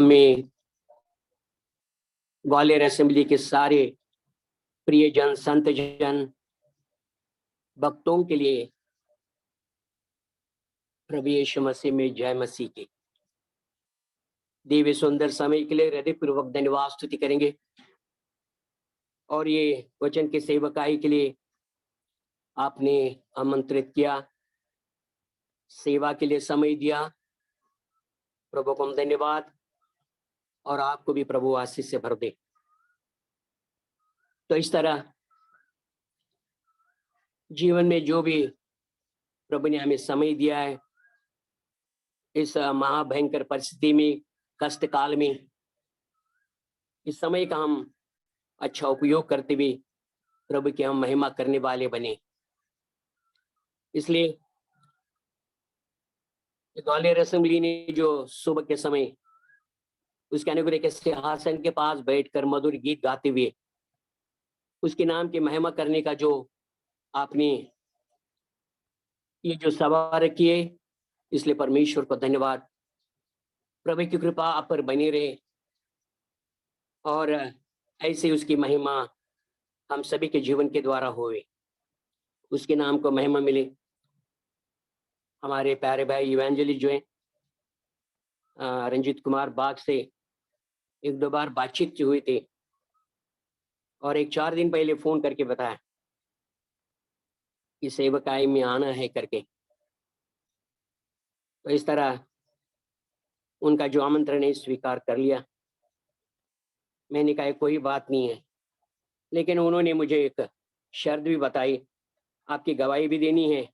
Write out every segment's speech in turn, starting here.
में ग्वालियर असेंबली के सारे प्रियजन, संत जन, भक्तों के लिए प्रभु यीशु मसीह में जय मसीह की। दिव्य सुंदर समय के लिए हृदयपूर्वक धन्यवाद स्तुति करेंगे और ये वचन के सेवकाई के लिए आपने आमंत्रित किया, सेवा के लिए समय दिया। प्रभु को हम धन्यवाद और आपको भी प्रभु आशीष से भर दे। तो इस तरह जीवन में जो भी प्रभु ने हमें समय दिया है, इस महाभयंकर परिस्थिति में, कष्ट काल में, इस समय का हम अच्छा उपयोग करते हुए प्रभु की हम महिमा करने वाले बने। इसलिए ग्वालियर असेंबली ने जो सुबह के समय उसके अनुग्रह के सिंहासन के पास बैठकर मधुर गीत गाते हुए उसके नाम की महिमा करने का जो आपने ये जो सभा रखी है, इसलिए परमेश्वर को धन्यवाद। प्रभु की कृपा आप पर बनी रहे और ऐसे उसकी महिमा हम सभी के जीवन के द्वारा होवे, उसके नाम को महिमा मिले। हमारे प्यारे भाई इवेंजलिस्ट जो है रंजीत कुमार बाग से एक दो बार बातचीत हुई थी और एक 4 दिन पहले फोन करके बताया कि सेवकाई में आना है करके। तो इस तरह उनका जो आमंत्रण है स्वीकार कर लिया। मैंने कहा कोई बात नहीं है, लेकिन उन्होंने मुझे एक शर्त भी बताई, आपकी गवाही भी देनी है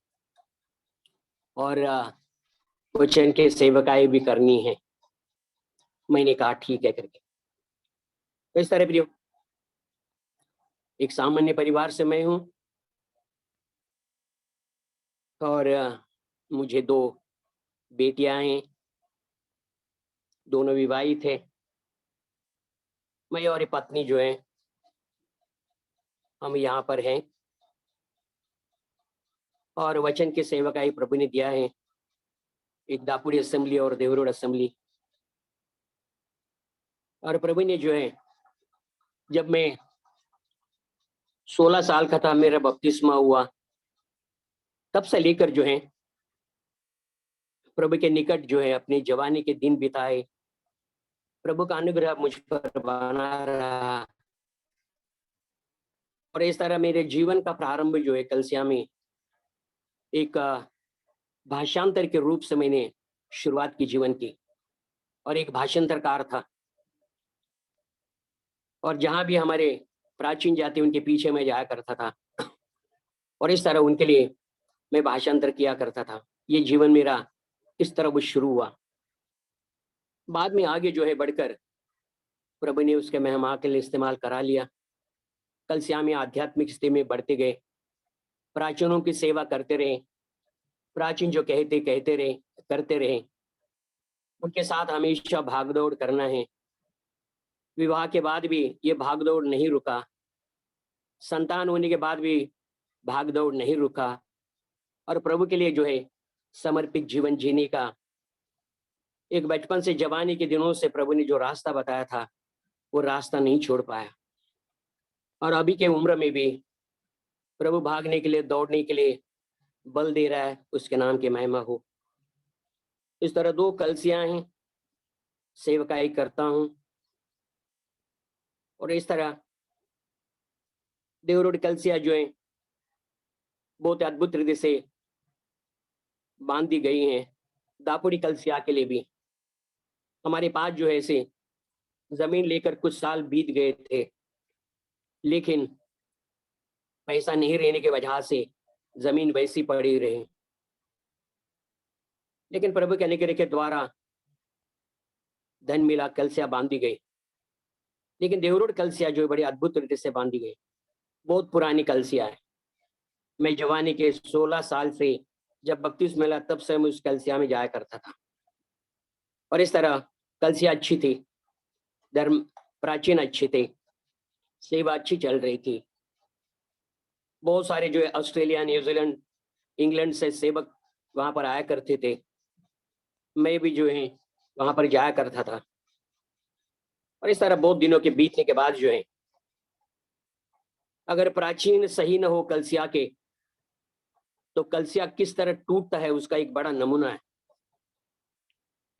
और वचन के सेवकाई भी करनी है। मैंने कहा ठीक है करके। तो इस तरह प्रियो, एक सामान्य परिवार से मैं हूं और मुझे 2 बेटियां हैं, दोनों विवाहित है। मैं और पत्नी जो है हम यहाँ पर हैं और वचन के सेवकाई प्रभु ने दिया है, एक दापुड़ी असेंबली और देवरोड असेंबली। और प्रभु ने जो है, जब मैं 16 साल का था, मेरा बपतिस्मा हुआ, तब से लेकर जो है प्रभु के निकट जो है अपनी जवानी के दिन बिताए। प्रभु का अनुग्रह मुझ पर बना रहा और इस तरह मेरे जीवन का प्रारंभ जो है कलसिया में एक भाषांतर के रूप से मैंने शुरुआत की जीवन की और एक भाषांतरकार था और जहां भी हमारे प्राचीन जाति उनके पीछे मैं जाया करता था और इस तरह उनके लिए मैं भाषांतर किया करता था। ये जीवन मेरा इस तरह वो शुरू हुआ। बाद में आगे जो है बढ़कर प्रभु ने उसके महिमा के लिए इस्तेमाल करा लिया। कलसिया में आध्यात्मिक स्थिति में बढ़ते गए, प्राचीनों की सेवा करते रहे, प्राचीन जो कहते रहे करते रहे, उनके साथ हमेशा भागदौड़ करना है। विवाह के बाद भी ये भागदौड़ नहीं रुका, संतान होने के बाद भी भागदौड़ नहीं रुका और प्रभु के लिए जो है समर्पित जीवन जीने का एक बचपन से जवानी के दिनों से प्रभु ने जो रास्ता बताया था वो रास्ता नहीं छोड़ पाया और अभी के उम्र में भी प्रभु भागने के लिए, दौड़ने के लिए बल दे रहा है। उसके नाम की महिमा हो। इस तरह 2 कलसियां हैं, सेवकाई करता हूं और इस तरह देवरोड कलसिया जो है बहुत अद्भुत रीति से बांधी गई हैं। दापुड़ी कलसिया के लिए भी हमारे पास जो है ऐसे जमीन लेकर कुछ साल बीत गए थे, लेकिन पैसा नहीं रहने की वजह से जमीन वैसी पड़ी रही, लेकिन प्रभु के अनुग्रह के द्वारा धन मिला, कलसिया बांधी गई। लेकिन देवरोड कलसिया जो बड़ी अद्भुत रीति से बांधी गई, बहुत पुरानी कलसिया है। मैं जवानी के 16 साल से जब बपतिस्मा मिला तब से मैं उस कलसिया में जाया करता था और इस तरह कलसिया अच्छी थी, धर्म प्राचीन अच्छे थे, सेवा अच्छी चल रही थी। बहुत सारे जो है ऑस्ट्रेलिया, न्यूजीलैंड, इंग्लैंड से सेवक वहां पर आया करते थे। मैं भी जो है वहां पर जाया करता था और इस तरह बहुत दिनों के बीतने के बाद जो है, अगर प्राचीन सही न हो कलसिया के, तो कलसिया किस तरह टूटता है उसका एक बड़ा नमूना है।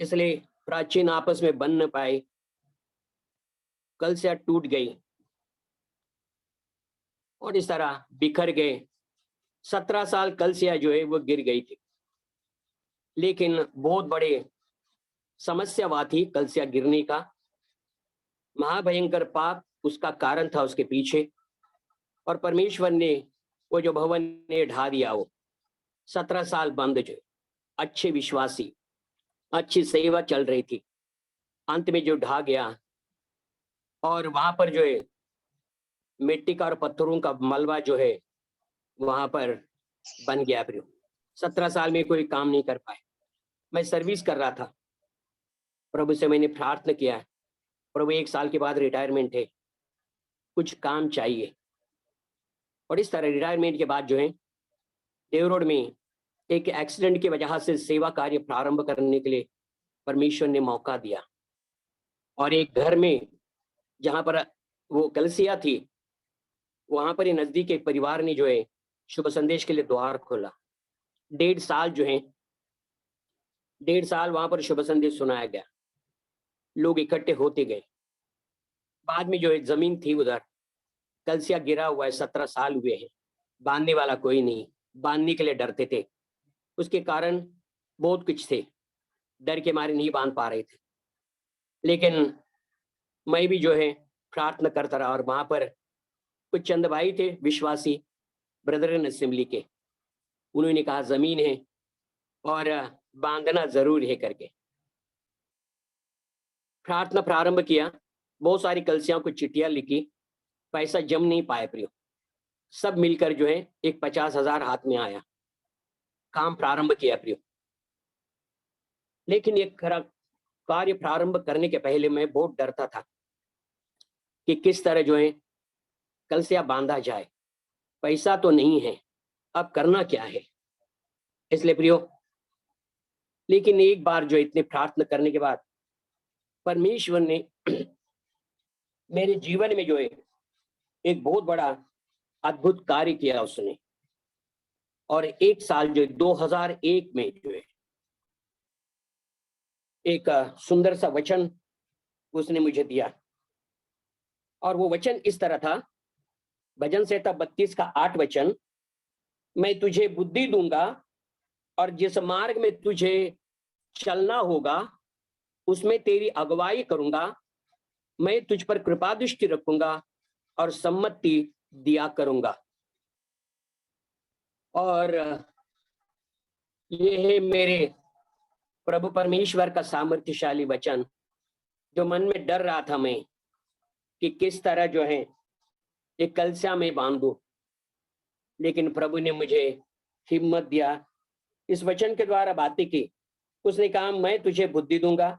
इसलिए प्राचीन आपस में बन न पाए, कलसिया टूट गई और इस तरह बिखर गए। 17 साल कलसिया जो है वो गिर गई थी, लेकिन बहुत बड़े समस्या वहां थी कलसिया गिरने का। महाभयंकर पाप उसका कारण था उसके पीछे, और परमेश्वर ने वो जो भवन ने ढा दिया, वो 17 साल बंद जो अच्छे विश्वासी, अच्छी सेवा चल रही थी, अंत में जो ढा गया। और वहां पर जो है मिट्टी का और पत्थरों का मलबा जो है वहां पर बन गया। प्रियो, 17 साल में कोई काम नहीं कर पाए। मैं सर्विस कर रहा था, प्रभु से मैंने प्रार्थना किया, प्रभु 1 साल के बाद रिटायरमेंट है, कुछ काम चाहिए। और इस तरह रिटायरमेंट के बाद जो है देव रोड में एक एक्सीडेंट की वजह से सेवा कार्य प्रारंभ करने के लिए परमेश्वर ने मौका दिया। और एक घर में जहां पर वो कलसिया थी, वहां पर ही नजदीक एक परिवार ने जो है शुभ संदेश के लिए द्वार खोला। 1.5 साल जो है, 1.5 साल वहां पर शुभ संदेश सुनाया गया, लोग इकट्ठे होते गए। बाद में जो एक जमीन थी उधर, कलसिया गिरा हुआ है, 17 साल हुए हैं, बांधने वाला कोई नहीं, बांधने के लिए डरते थे। उसके कारण बहुत कुछ थे, डर के मारे नहीं बांध पा रहे थे। लेकिन मैं भी जो है प्रार्थना करता रहा, और वहां पर कुछ चंद भाई थे विश्वासी, ब्रदर इन असेंबली के, उन्होंने कहा जमीन है और बांधना जरूर है करके प्रार्थना प्रारंभ किया। बहुत सारी कलसियां को चिट्ठियां लिखी, पैसा जम नहीं पाए प्रियो। सब मिलकर जो है एक 50,000 हाथ में आया, काम प्रारंभ किया प्रियो। लेकिन ये कार्य प्रारंभ करने के पहले मैं बहुत डरता था कि किस तरह जो है कलसिया बांधा जाए। पैसा तो नहीं है, अब करना क्या है। इसलिए प्रियो, लेकिन एक बार जो इतने प्रार्थना करने के बाद परमेश्वर ने मेरे जीवन में जो है एक बहुत बड़ा अद्भुत कार्य किया उसने। और 1 साल जो 2001 में जो है एक सुंदर सा वचन उसने मुझे दिया, और वो वचन इस तरह था, भजन संहिता 32 का 8 वचन, मैं तुझे बुद्धि दूंगा और जिस मार्ग में तुझे चलना होगा उसमें तेरी अगुवाई करूंगा, मैं तुझ पर कृपा दृष्टि रखूंगा और सम्मति दिया करूंगा। और ये है मेरे प्रभु परमेश्वर का सामर्थ्यशाली वचन, जो मन में डर रहा था मैं कि किस तरह जो है एक कलसिया में बांधू। लेकिन प्रभु ने मुझे हिम्मत दिया, इस वचन के द्वारा बातें की। उसने कहा मैं तुझे बुद्धि दूंगा,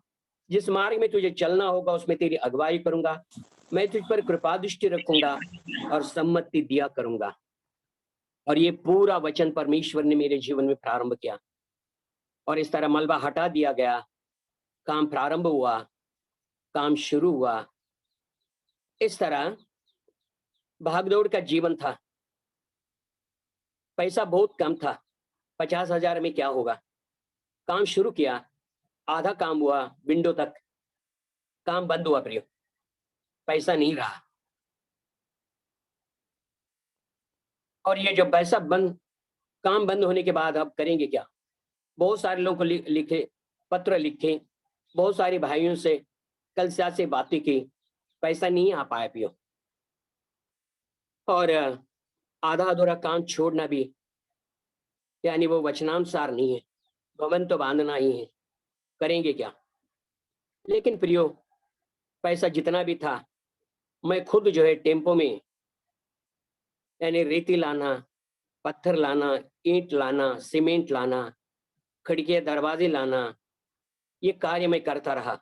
जिस मार्ग में तुझे चलना होगा उसमें तेरी अगुवाई करूंगा, मैं तुझ पर कृपा दृष्टि रखूंगा और सम्मति दिया करूंगा। और ये पूरा वचन परमेश्वर ने मेरे जीवन में प्रारंभ किया, और इस तरह मलबा हटा दिया गया, काम प्रारंभ हुआ, काम शुरू हुआ। इस तरह भागदौड़ का जीवन था, पैसा बहुत कम था, 50,000 में क्या होगा। काम शुरू किया, आधा काम हुआ, विंडो तक, काम बंद हुआ प्रियो, पैसा नहीं रहा। और ये जो पैसा बंद, काम बंद होने के बाद अब करेंगे क्या। बहुत सारे लोगों को लिखे, पत्र लिखे, बहुत सारे भाइयों से कलसिया से बातें की, पैसा नहीं आ पाया पियो। और आधा अधूरा काम छोड़ना भी यानी वो वचनानुसार नहीं है, भवन तो बांधना ही है, करेंगे क्या। लेकिन प्रियो, पैसा जितना भी था, मैं खुद जो है टेम्पो में यानी रेती लाना, पत्थर लाना, ईंट लाना, सीमेंट लाना, खिड़कियां दरवाजे लाना, ये कार्य मैं करता रहा।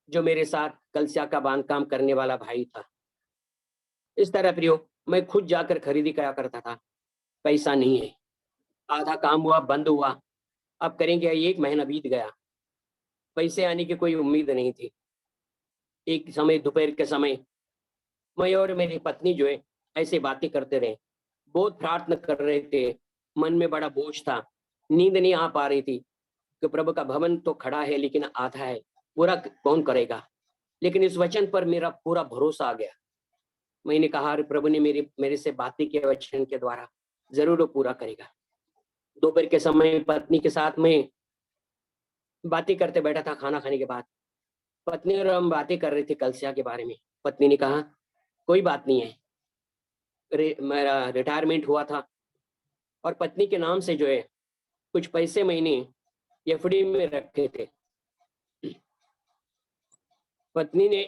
जो मेरे साथ कलसिया का बांधकाम करने वाला भाई था, इस तरह प्रियो मैं खुद जाकर खरीदी करा करता था। पैसा नहीं है, आधा काम हुआ, बंद हुआ, अब करेंगे। 1 महीना बीत गया, पैसे आने की कोई उम्मीद नहीं थी। एक समय दोपहर के समय मैं और मेरी पत्नी जो है ऐसे बातें करते रहे, बहुत प्रार्थना कर रहे थे, मन में बड़ा बोझ था, नींद नहीं आ पा रही थी कि प्रभु का भवन तो खड़ा है लेकिन आधा है, पूरा कौन करेगा। लेकिन इस वचन पर मेरा पूरा भरोसा आ गया। मैंने कहा अरे प्रभु ने मेरे से बातें किए वचन के द्वारा, जरूर वो पूरा करेगा। दोपहर के समय पत्नी के साथ में बातें करते बैठा था खाना खाने के बाद। पत्नी और हम बातें कर रहे थे कलसिया के बारे में। पत्नी ने कहा कोई बात नहीं है, मेरा रिटायरमेंट हुआ था और पत्नी के नाम से जो है कुछ पैसे मैंने एफडी में रखे थे। पत्नी ने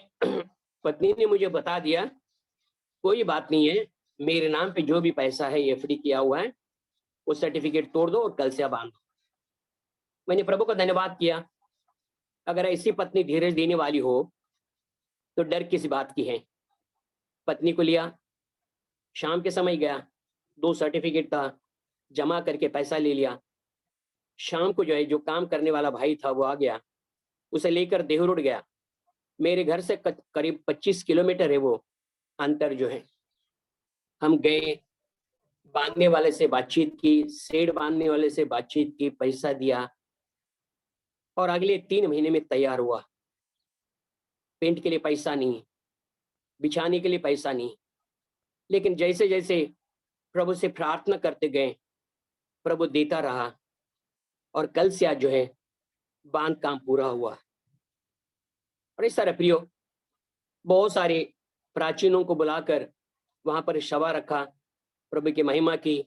पत्नी ने मुझे बता दिया कोई बात नहीं है, मेरे नाम पे जो भी पैसा है एफडी किया हुआ है वो सर्टिफिकेट तोड़ दो और कलसिया बांध दो। मैंने प्रभु का धन्यवाद किया। अगर ऐसी पत्नी धीरज देने वाली हो तो डर किस बात की है। पत्नी को लिया, शाम के समय गया, 2 सर्टिफिकेट था, जमा करके पैसा ले लिया। शाम को जो है जो काम करने वाला भाई था वो आ गया, उसे लेकर देहरुड़ गया। मेरे घर से करीब 25 किलोमीटर है वो अंतर जो है। हम गए, बांधने वाले से बातचीत की, शेड बांधने वाले से बातचीत की, पैसा दिया और अगले 3 महीने में तैयार हुआ। पेंट के लिए पैसा नहीं, बिछाने के लिए पैसा नहीं, लेकिन जैसे जैसे प्रभु से प्रार्थना करते गए प्रभु देता रहा और कल से आज जो है बांध काम पूरा हुआ। और इस तरह प्रियो बहुत सारे प्राचीनों को बुलाकर वहां पर सभा रखा, प्रभु की महिमा की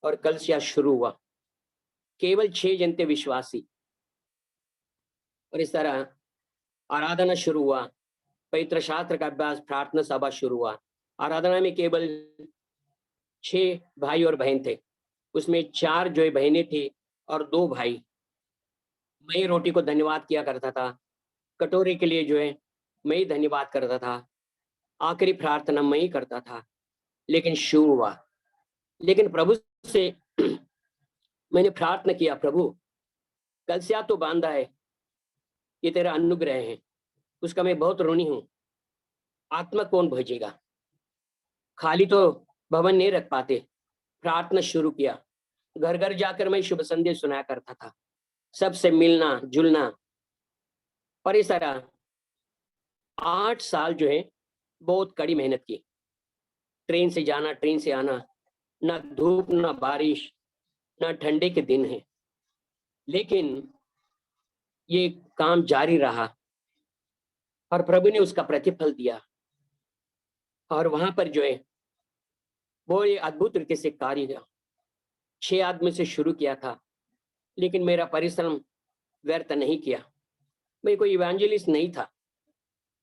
और कल से आज शुरू हुआ। केवल 6 जन थे विश्वासी और इस तरह आराधना शुरू हुआ, पवित्र शास्त्र का अभ्यास, प्रार्थना सभा शुरू हुआ। आराधना में केवल 6 भाई और बहन थे, उसमें 4 जो है बहनें थी और 2 भाई। मैं रोटी को धन्यवाद किया करता था, कटोरे के लिए जो है मैं ही धन्यवाद करता था, आखिरी प्रार्थना मैं ही करता था। लेकिन शुरू हुआ, लेकिन प्रभु से मैंने प्रार्थना किया, प्रभु कलसिया तो बांधा है, ये तेरा अनुग्रह है, उसका मैं बहुत ऋणी हूं, आत्मा कौन भेजेगा, खाली तो भवन नहीं रख पाते। प्रार्थना शुरू किया, घर घर जाकर मैं शुभ संदेश सुनाया करता था, सबसे मिलना जुलना। और इस तरह 8 साल जो है बहुत कड़ी मेहनत की, ट्रेन से जाना ट्रेन से आना, ना धूप ना बारिश ना ठंडे के दिन है, लेकिन ये काम जारी रहा और प्रभु ने उसका प्रतिफल दिया। और वहां पर जो है वो ये अद्भुत रीति से कार्य किया। 6 आदमी से शुरू किया था, लेकिन मेरा परिश्रम व्यर्थ नहीं किया। मैं कोई इवेंजलिस्ट नहीं था,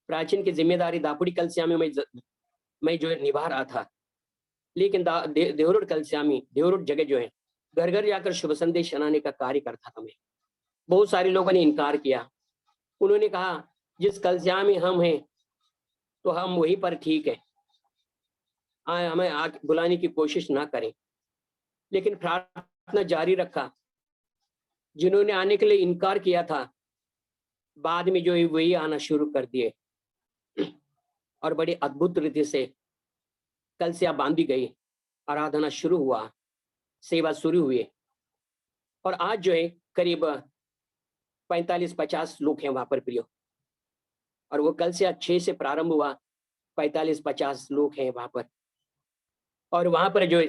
प्राचीन की जिम्मेदारी दापुड़ी कलसिया में मैं जो है निभा रहा था, लेकिन देवरुड कलसिया में देवरुड जगह जो है घर घर जाकर शुभ संदेश सुनाने का कार्य करता था मैं। बहुत सारे लोगों ने इनकार किया, उन्होंने कहा जिस कलसिया में हम हैं तो हम वहीं पर ठीक है, हमें आगे बुलाने की कोशिश ना करें। लेकिन प्रार्थना जारी रखा, जिन्होंने आने के लिए इनकार किया था बाद में जो है वही आना शुरू कर दिए और बड़ी अद्भुत रीति से कलसिया बांधी गई, आराधना शुरू हुआ, सेवा शुरू हुई। और आज जो है करीब 45-50 लोग हैं वहां पर प्रियो, और वो कल से 6 से प्रारंभ हुआ, 45-50 लोग हैं वहां पर। और वहां पर जो है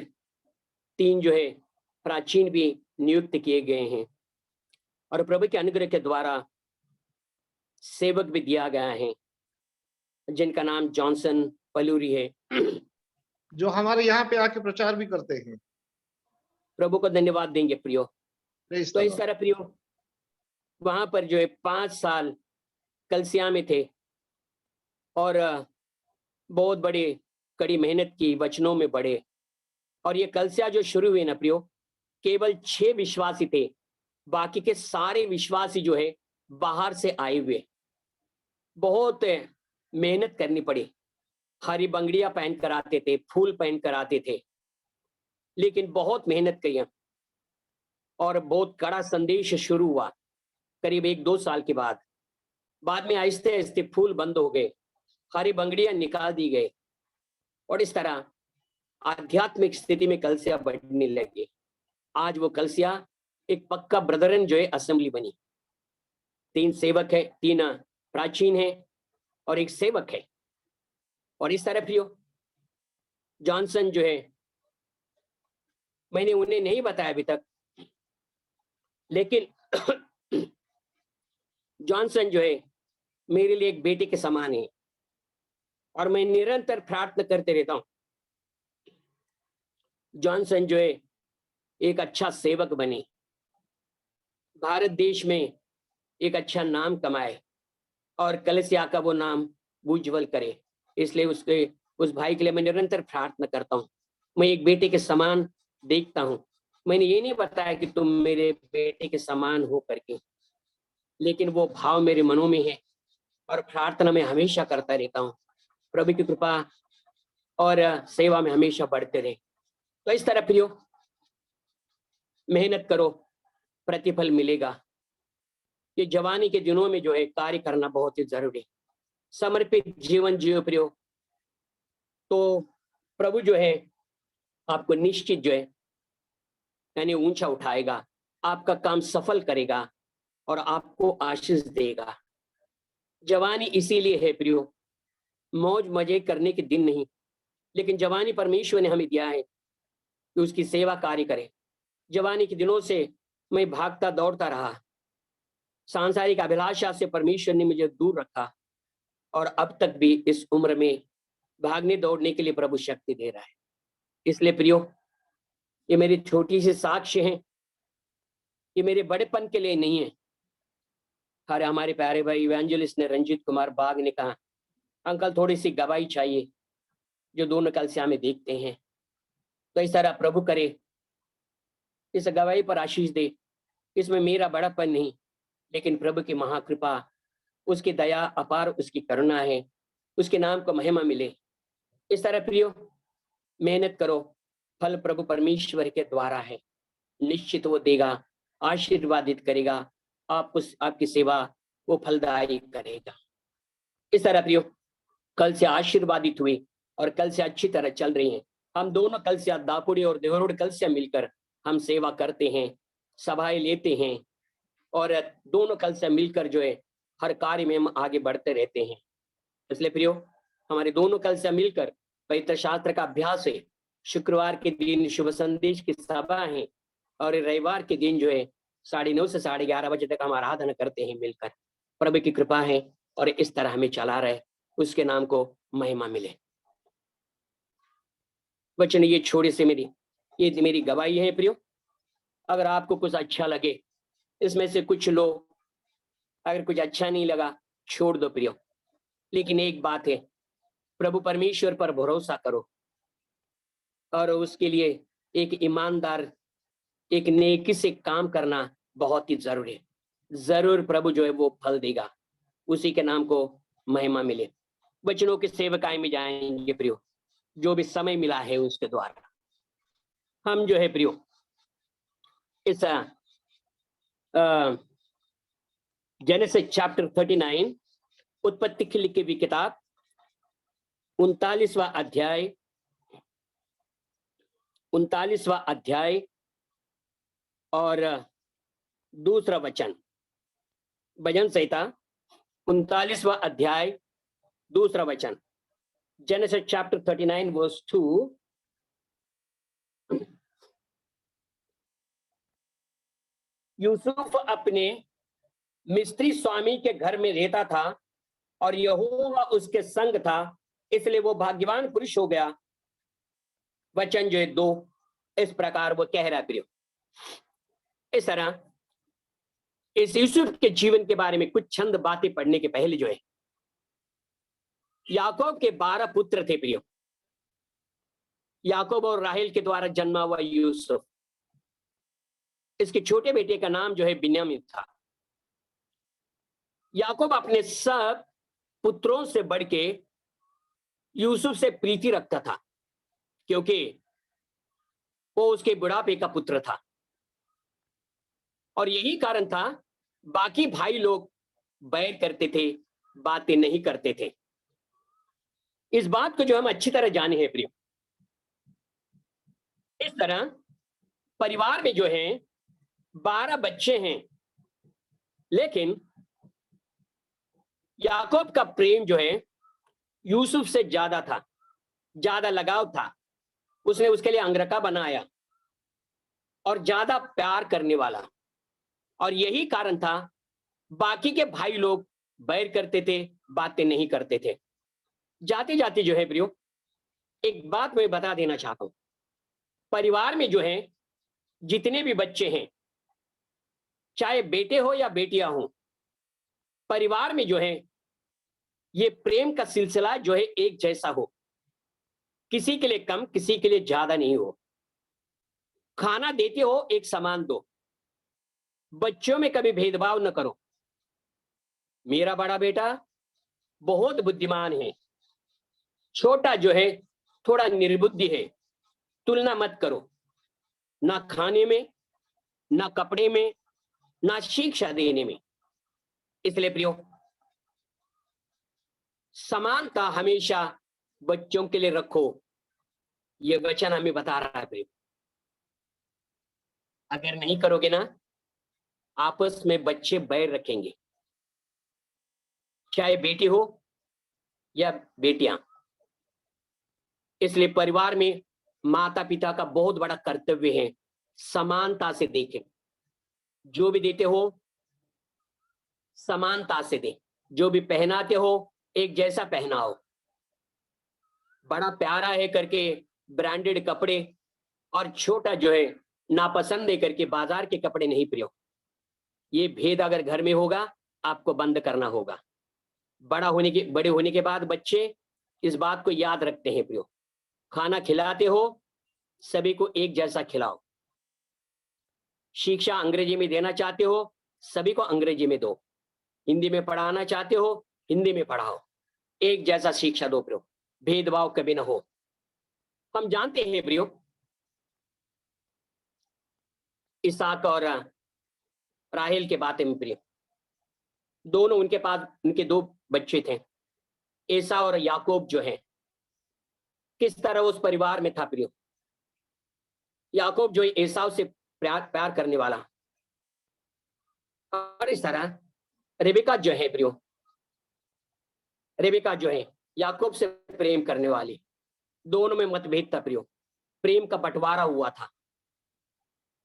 3 जो है प्राचीन भी नियुक्त किए गए हैं और प्रभु के अनुग्रह के द्वारा सेवक भी दिया गया है जिनका नाम जॉनसन पलूरी है, जो हमारे यहाँ पे आके प्रचार भी करते हैं। प्रभु को धन्यवाद देंगे प्रियो। तो इस तरह प्रियो वहां पर जो है 5 साल कलसिया में थे और बहुत बड़ी कड़ी मेहनत की, वचनों में बढ़े। और ये कलसिया जो शुरू हुई ना प्रियो, केवल 6 विश्वासी थे, बाकी के सारे विश्वासी जो है बाहर से आए हुए। बहुत मेहनत करनी पड़ी, हरी बंगड़ियां पहन कर आते थे, फूल पहन कर आते थे, लेकिन बहुत मेहनत की और बहुत कड़ा संदेश शुरू हुआ। करीब 1-2 साल के बाद बाद में आहिस्ते आहिस्ते फूल बंद हो गए, हरी बंगड़ियां निकाल दी गई, और इस तरह आध्यात्मिक स्थिति में कलसिया बढ़ने लगी। आज वो कलसिया एक पक्का ब्रदरन जो है असेंबली बनी। 3 सेवक है, 3 प्राचीन है और एक सेवक है। और इस तरह प्रियो जॉनसन जो है, मैंने उन्हें नहीं बताया अभी तक, लेकिन जॉनसन जो है मेरे लिए एक बेटे के समान है और मैं निरंतर प्रार्थना करते रहता हूं जॉनसन जो है एक अच्छा सेवक बने, भारत देश में एक अच्छा नाम कमाए और कलसिया का वो नाम उज्जवल करे। इसलिए उसके उस भाई के लिए मैं निरंतर प्रार्थना करता हूँ। मैं एक बेटे के समान देखता हूँ। मैंने ये नहीं बताया कि तुम मेरे बेटे के समान हो करके, लेकिन वो भाव मेरे मनों में है और प्रार्थना में हमेशा करता रहता हूँ। प्रभु की कृपा और सेवा में हमेशा बढ़ते रहे। तो इस तरह प्रियो मेहनत करो, प्रतिफल मिलेगा। ये जवानी के दिनों में जो है कार्य करना बहुत ही जरूरी है। समर्पित जीवन जियो प्रियो, तो प्रभु जो है आपको निश्चित जो है यानी ऊंचा उठाएगा, आपका काम सफल करेगा और आपको आशीष देगा। जवानी इसीलिए है प्रियो, मौज मजे करने के दिन नहीं, लेकिन जवानी परमेश्वर ने हमें दिया है कि उसकी सेवा कार्य करे। जवानी के दिनों से मैं भागता दौड़ता रहा, सांसारिक अभिलाषा से परमेश्वर ने मुझे दूर रखा और अब तक भी इस उम्र में भागने दौड़ने के लिए प्रभु शक्ति दे रहा है। इसलिए प्रियो ये मेरी छोटी सी साक्ष्य है, ये मेरे बड़ेपन के लिए नहीं है। अरे हमारे प्यारे भाई इवेंजलिस्ट ने रंजीत कुमार बाग ने कहा, अंकल थोड़ी सी गवाही चाहिए जो दोनों कलसिया में देखते हैं। तो इस तरह प्रभु करे इस गवाही पर आशीष दे। इसमें मेरा बड़ापन नहीं, लेकिन प्रभु की महाकृपा, उसकी दया अपार, उसकी करुणा है, उसके नाम को महिमा मिले। इस तरह प्रियो मेहनत करो, फल प्रभु परमेश्वर के द्वारा है, निश्चित वो देगा, आशीर्वादित करेगा, आपकी सेवा वो फलदायी करेगा। इस तरह प्रियो कल से आशीर्वादित हुए और कल से अच्छी तरह चल रही हैं। हम दोनों कल से दापुड़ी और देवरोड कल से मिलकर हम सेवा करते हैं, सभाएं लेते हैं और दोनों कल से मिलकर जो है हर कार्य में हम आगे बढ़ते रहते हैं। इसलिए प्रियो हमारे दोनों कल से मिलकर पवित्र शास्त्र का अभ्यास है। शुक्रवार के दिन शुभ संदेश की सभा है और रविवार के दिन जो है 9:30 से 11:30 बजे तक हम आराधना करते हैं मिलकर। प्रभु की कृपा है और इस तरह हमें चला रहे, उसके नाम को महिमा मिले। वचन ये छोटे से मेरी गवाही है प्रियो। अगर आपको कुछ अच्छा लगे, इसमें से कुछ लो, अगर कुछ अच्छा नहीं लगा छोड़ दो प्रियो। लेकिन एक बात है, प्रभु परमेश्वर पर भरोसा करो और उसके लिए एक ईमानदार, एक नेकी से काम करना बहुत ही जरूरी है। जरूर प्रभु जो है वो फल देगा, उसी के नाम को महिमा मिले। वचनों की सेवकाई में जाएंगे प्रियो, जो भी समय मिला है उसके द्वारा हम जो है प्रियो इस जेनेसिस चैप्टर 39 उत्पत्ति की लिखी हुई किताब 39वां अध्याय और दूसरा वचन। भजन संहिता 39वां अध्याय दूसरा वचन। Genesis chapter 39 verse 2। यूसुफ अपने मिस्त्री स्वामी के घर में रहता था और यहोवा उसके संग था, इसलिए वो भाग्यवान पुरुष हो गया। वचन जो है 2 इस प्रकार वो कह रहा है प्रियो। इस तरह इस यूसुफ के जीवन के बारे में कुछ चंद बातें पढ़ने के पहले जो है, याकूब के 12 पुत्र थे प्रियो। याकूब और राहेल के द्वारा जन्मा हुआ यूसुफ, इसके छोटे बेटे का नाम जो है बिन्यामीन था। याकूब अपने सब पुत्रों से बढ़ के यूसुफ से प्रीति रखता था, क्योंकि वो उसके बुढ़ापे का पुत्र था। और यही कारण था बाकी भाई लोग बैर करते थे बातें नहीं करते थे। इस बात को जो हम अच्छी तरह जाने हैं प्रियो। इस तरह परिवार में जो है 12 बच्चे हैं, लेकिन याकूब का प्रेम जो है यूसुफ से ज्यादा था, ज्यादा लगाव था। उसने उसके लिए अंगरखा बनाया और ज्यादा प्यार करने वाला। और यही कारण था बाकी के भाई लोग बैर करते थे, बातें नहीं करते थे। जाते जाते जो है प्रियो, एक बात मैं बता देना चाहता हूं। परिवार में जो है जितने भी बच्चे हैं, चाहे बेटे हो या बेटियां हो, परिवार में जो है ये प्रेम का सिलसिला जो है एक जैसा हो, किसी के लिए कम, किसी के लिए ज्यादा नहीं हो। खाना देते हो एक समान दो, बच्चों में कभी भेदभाव न करो। मेरा बड़ा बेटा बहुत बुद्धिमान है, छोटा जो है थोड़ा निर्बुद्धि है। तुलना मत करो, ना खाने में, ना कपड़े में, ना शिक्षा देने में। इसलिए प्रियो, समानता हमेशा बच्चों के लिए रखो। ये वचन हमें बता रहा है प्रियो। अगर नहीं करोगे ना, आपस में बच्चे बैर रखेंगे, चाहे बेटी हो या बेटियां। इसलिए परिवार में माता पिता का बहुत बड़ा कर्तव्य है, समानता से देखें। जो भी देते हो समानता से दे, जो भी पहनाते हो एक जैसा पहनाओ। बड़ा प्यारा है करके ब्रांडेड कपड़े और छोटा जो है नापसंद है करके बाजार के कपड़े नहीं प्रियो। ये भेद अगर घर में होगा, आपको बंद करना होगा। बड़े होने के बाद बच्चे इस बात को याद रखते हैं प्रियो। खाना खिलाते हो सभी को एक जैसा खिलाओ। शिक्षा अंग्रेजी में देना चाहते हो, सभी को अंग्रेजी में दो। हिंदी में पढ़ाना चाहते हो, हिंदी में पढ़ाओ। एक जैसा शिक्षा दो प्रियो, भेदभाव कभी ना हो। हम जानते हैं प्रियो, इसहाक और राहेल के बातें में प्रियो, दोनों उनके पास उनके 2 बच्चे थे, एसा और याकूब जो है। किस तरह उस परिवार में था प्रियो। याकूब जो एसाव से प्यार करने वाला, और इस तरह रेबिका जो है प्रियो, रेबिका जो है याकूब से प्रेम करने वाली। दोनों में मतभेद था प्रियो, प्रेम का बंटवारा हुआ था।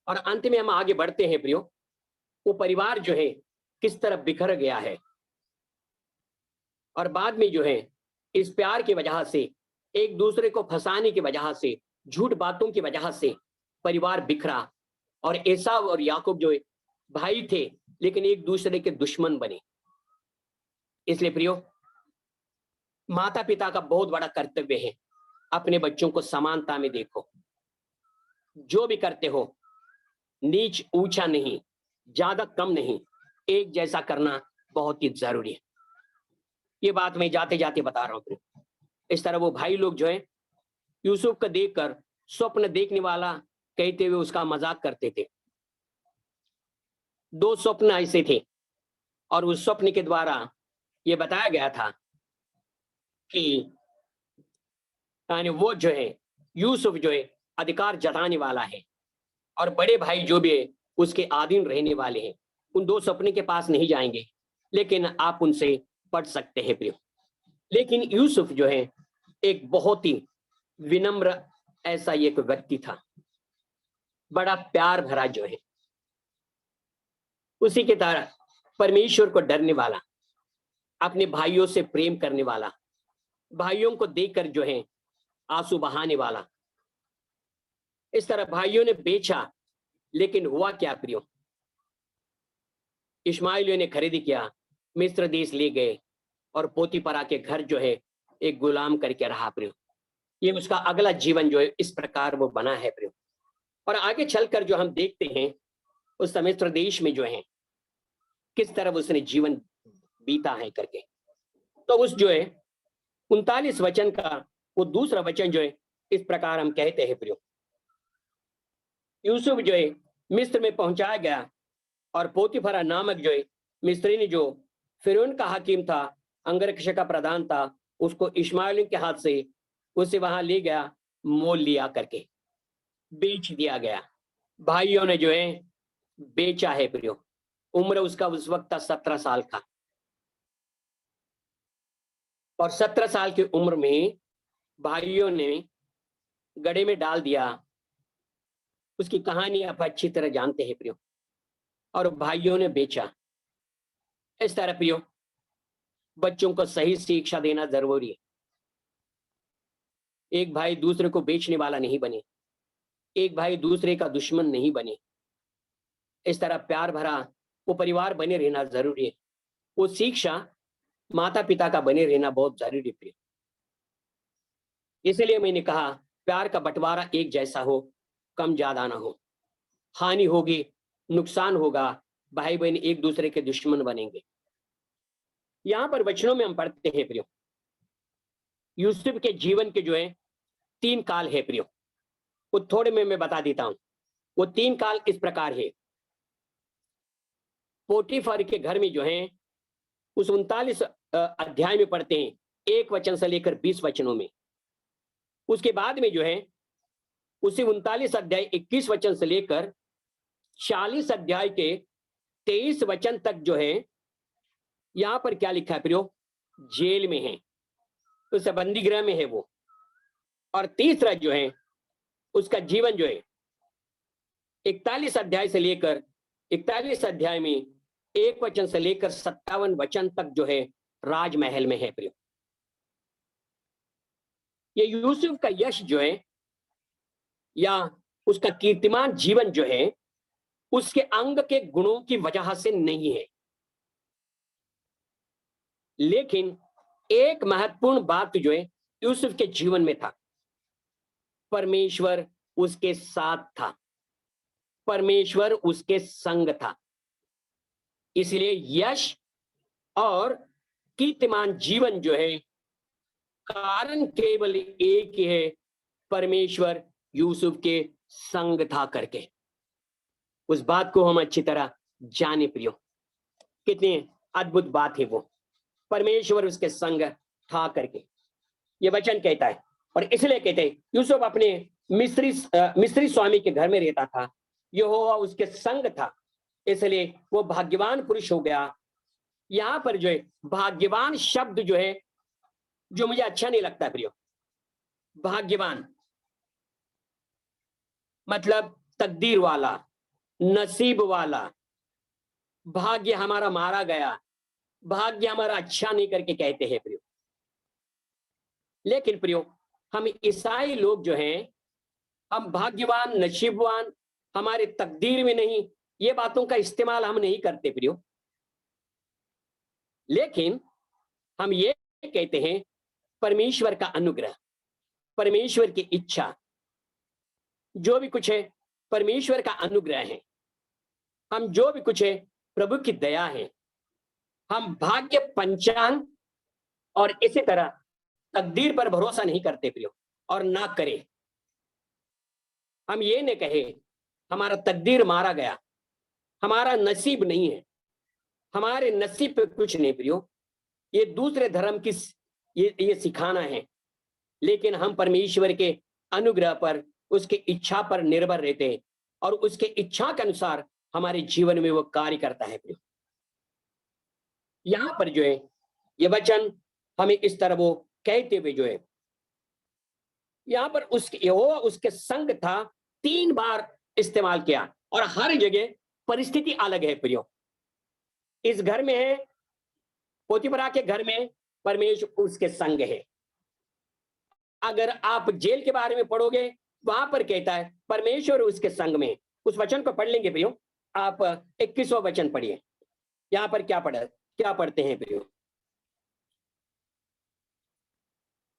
और अंत में हम आगे बढ़ते हैं प्रियो, वो परिवार जो है किस तरह बिखर गया है। और बाद में जो है इस प्यार की वजह से, एक दूसरे को फंसाने की वजह से, झूठ बातों की वजह से परिवार बिखरा। और एसाव और याकूब जो भाई थे, लेकिन एक दूसरे के दुश्मन बने। इसलिए प्रियो, माता पिता का बहुत बड़ा कर्तव्य है, अपने बच्चों को समानता में देखो। जो भी करते हो नीच ऊंचा नहीं, ज्यादा कम नहीं, एक जैसा करना बहुत ही जरूरी है। ये बात मैं जाते जाते बता रहा हूं। इस तरह वो भाई लोग जो है यूसुफ को देखकर स्वप्न देखने वाला कहते हुए उसका मजाक करते थे। 2 स्वप्न ऐसे थे, और उस स्वप्न के द्वारा ये बताया गया था कि यानी वो जो है यूसुफ जो है अधिकार जताने वाला है, और बड़े भाई जो भी है उसके अधीन रहने वाले हैं। उन 2 सपने के पास नहीं जाएंगे, लेकिन आप उनसे पढ़ सकते हैं प्रियो। लेकिन यूसुफ जो है एक बहुत ही विनम्र ऐसा एक व्यक्ति था, बड़ा प्यार भरा जो है, उसी की तरह परमेश्वर को डरने वाला, अपने भाइयों से प्रेम करने वाला, भाइयों को देखकर जो है आंसू बहाने वाला। इस तरह भाइयों ने बेचा, लेकिन हुआ क्या प्रियो, इश्माइलियों ने खरीदी किया, मिस्र देश ले गए, और पोतीपरा के घर जो है एक गुलाम करके रहा प्रियो। ये उसका अगला जीवन जो है इस प्रकार वो बना है प्रियो। और आगे चलकर जो हम देखते हैं उस मिस्र देश में जो है किस तरह उसने जीवन बीता है करके। तो उस जो है 39 वचन का वो दूसरा वचन जो है इस प्रकार हम कहते हैं प्रियो, यूसुफ जो है मिस्र में पहुंचाया गया, और पोतीफरा नामक जो है मिस्री ने जो फिरौन का हाकिम था अंगरक्षक का प्रधान था, उसको इश्माएलियों के हाथ से उसे वहां ले गया, मोल लिया करके बेच दिया गया। भाइयों ने जो है बेचा है प्रियो। उम्र उसका उस वक्त था 17 साल का, और 17 साल की उम्र में भाइयों ने गड्ढे में डाल दिया। उसकी कहानी आप अच्छी तरह जानते हैं प्रियो, और भाइयों ने बेचा। इस तरह प्रियो, बच्चों को सही शिक्षा देना जरूरी है। एक भाई दूसरे को बेचने वाला नहीं बने, एक भाई दूसरे का दुश्मन नहीं बने। इस तरह प्यार भरा वो परिवार बने रहना जरूरी है। वो शिक्षा माता पिता का बने रहना बहुत जरूरी है। इसलिए मैंने कहा प्यार का बंटवारा एक जैसा हो, कम ज्यादा ना हो। हानि होगी, नुकसान होगा, भाई बहन एक दूसरे के दुश्मन बनेंगे। यहां पर वचनों में हम पढ़ते हैं प्रियो, यूसुफ के जीवन के जो है 3 काल है प्रियो। वो थोड़े में मैं बता देता हूं। वो 3 काल इस प्रकार है। पोटीफर के घर में जो है उस 39 अध्याय में पढ़ते हैं, 1 वचन से लेकर 20 वचनों में। उसके बाद में जो है उसी 39 अध्याय 21 वचन से लेकर 40 अध्याय के 23 वचन तक जो है, यहां पर क्या लिखा है प्रियो, जेल में है, उस बंदी गृह में है वो। और तीसरा जो है उसका जीवन जो है 41 अध्याय से लेकर 41 अध्याय में 1 वचन से लेकर 57 वचन तक जो है राजमहल में है प्रियो। ये यूसुफ का यश जो है या उसका कीर्तिमान जीवन जो है, उसके अंग के गुणों की वजह से नहीं है, लेकिन एक महत्वपूर्ण बात जो है यूसुफ के जीवन में था, परमेश्वर उसके साथ था, परमेश्वर उसके संग था। इसलिए यश और कीर्तिमान जीवन जो है, कारण केवल एक ही है, परमेश्वर यूसुफ के संग था करके। उस बात को हम अच्छी तरह जाने प्रियो, कितनी अद्भुत बात है वो, परमेश्वर उसके संग था करके ये वचन कहता है। और इसलिए कहते हैं यूसुफ अपने मिस्री स्वामी के घर में रहता था, यहोवा उसके संग था, इसलिए वो भाग्यवान पुरुष हो गया। यहां पर जो है भाग्यवान शब्द जो है, जो मुझे अच्छा नहीं लगता प्रियो। भाग्यवान मतलब तकदीर वाला, नसीब वाला। भाग्य हमारा मारा गया, भाग्य हमारा अच्छा नहीं करके कहते हैं प्रियो। लेकिन प्रियो, हम ईसाई लोग जो हैं, हम भाग्यवान, नसीबवान, हमारे तकदीर में नहीं, ये बातों का इस्तेमाल हम नहीं करते प्रियो। लेकिन हम ये कहते हैं परमेश्वर का अनुग्रह, परमेश्वर की इच्छा, जो भी कुछ है परमेश्वर का अनुग्रह है। हम जो भी कुछ है प्रभु की दया है। हम भाग्य, पंचांग और इसी तरह तकदीर पर भरोसा नहीं करते प्रियो, और ना करें। हम ये न कहे हमारा तकदीर मारा गया, हमारा नसीब नहीं है, हमारे नसीब पे कुछ नहीं प्रियो। ये दूसरे धर्म की ये सिखाना है। लेकिन हम परमेश्वर के अनुग्रह पर, उसकी इच्छा पर निर्भर रहते हैं, और उसके इच्छा के अनुसार हमारे जीवन में वो कार्य करता है प्रियो। यहां पर जो है ये वचन हमें इस तरह वो कहते हुए जो है, यहां पर उसके यहोवा उसके संग था 3 बार इस्तेमाल किया, और हर जगह परिस्थिति अलग है प्रियो। इस घर में है, पोतीफरा के घर में परमेश्वर उसके संग है। अगर आप जेल के बारे में पढ़ोगे, वहां पर कहता है परमेश्वर उसके संग में। उस वचन को पढ़ लेंगे प्रियो। आप 21वां वचन पढ़िए। यहां पर क्या पढ़ते हैं प्रियो?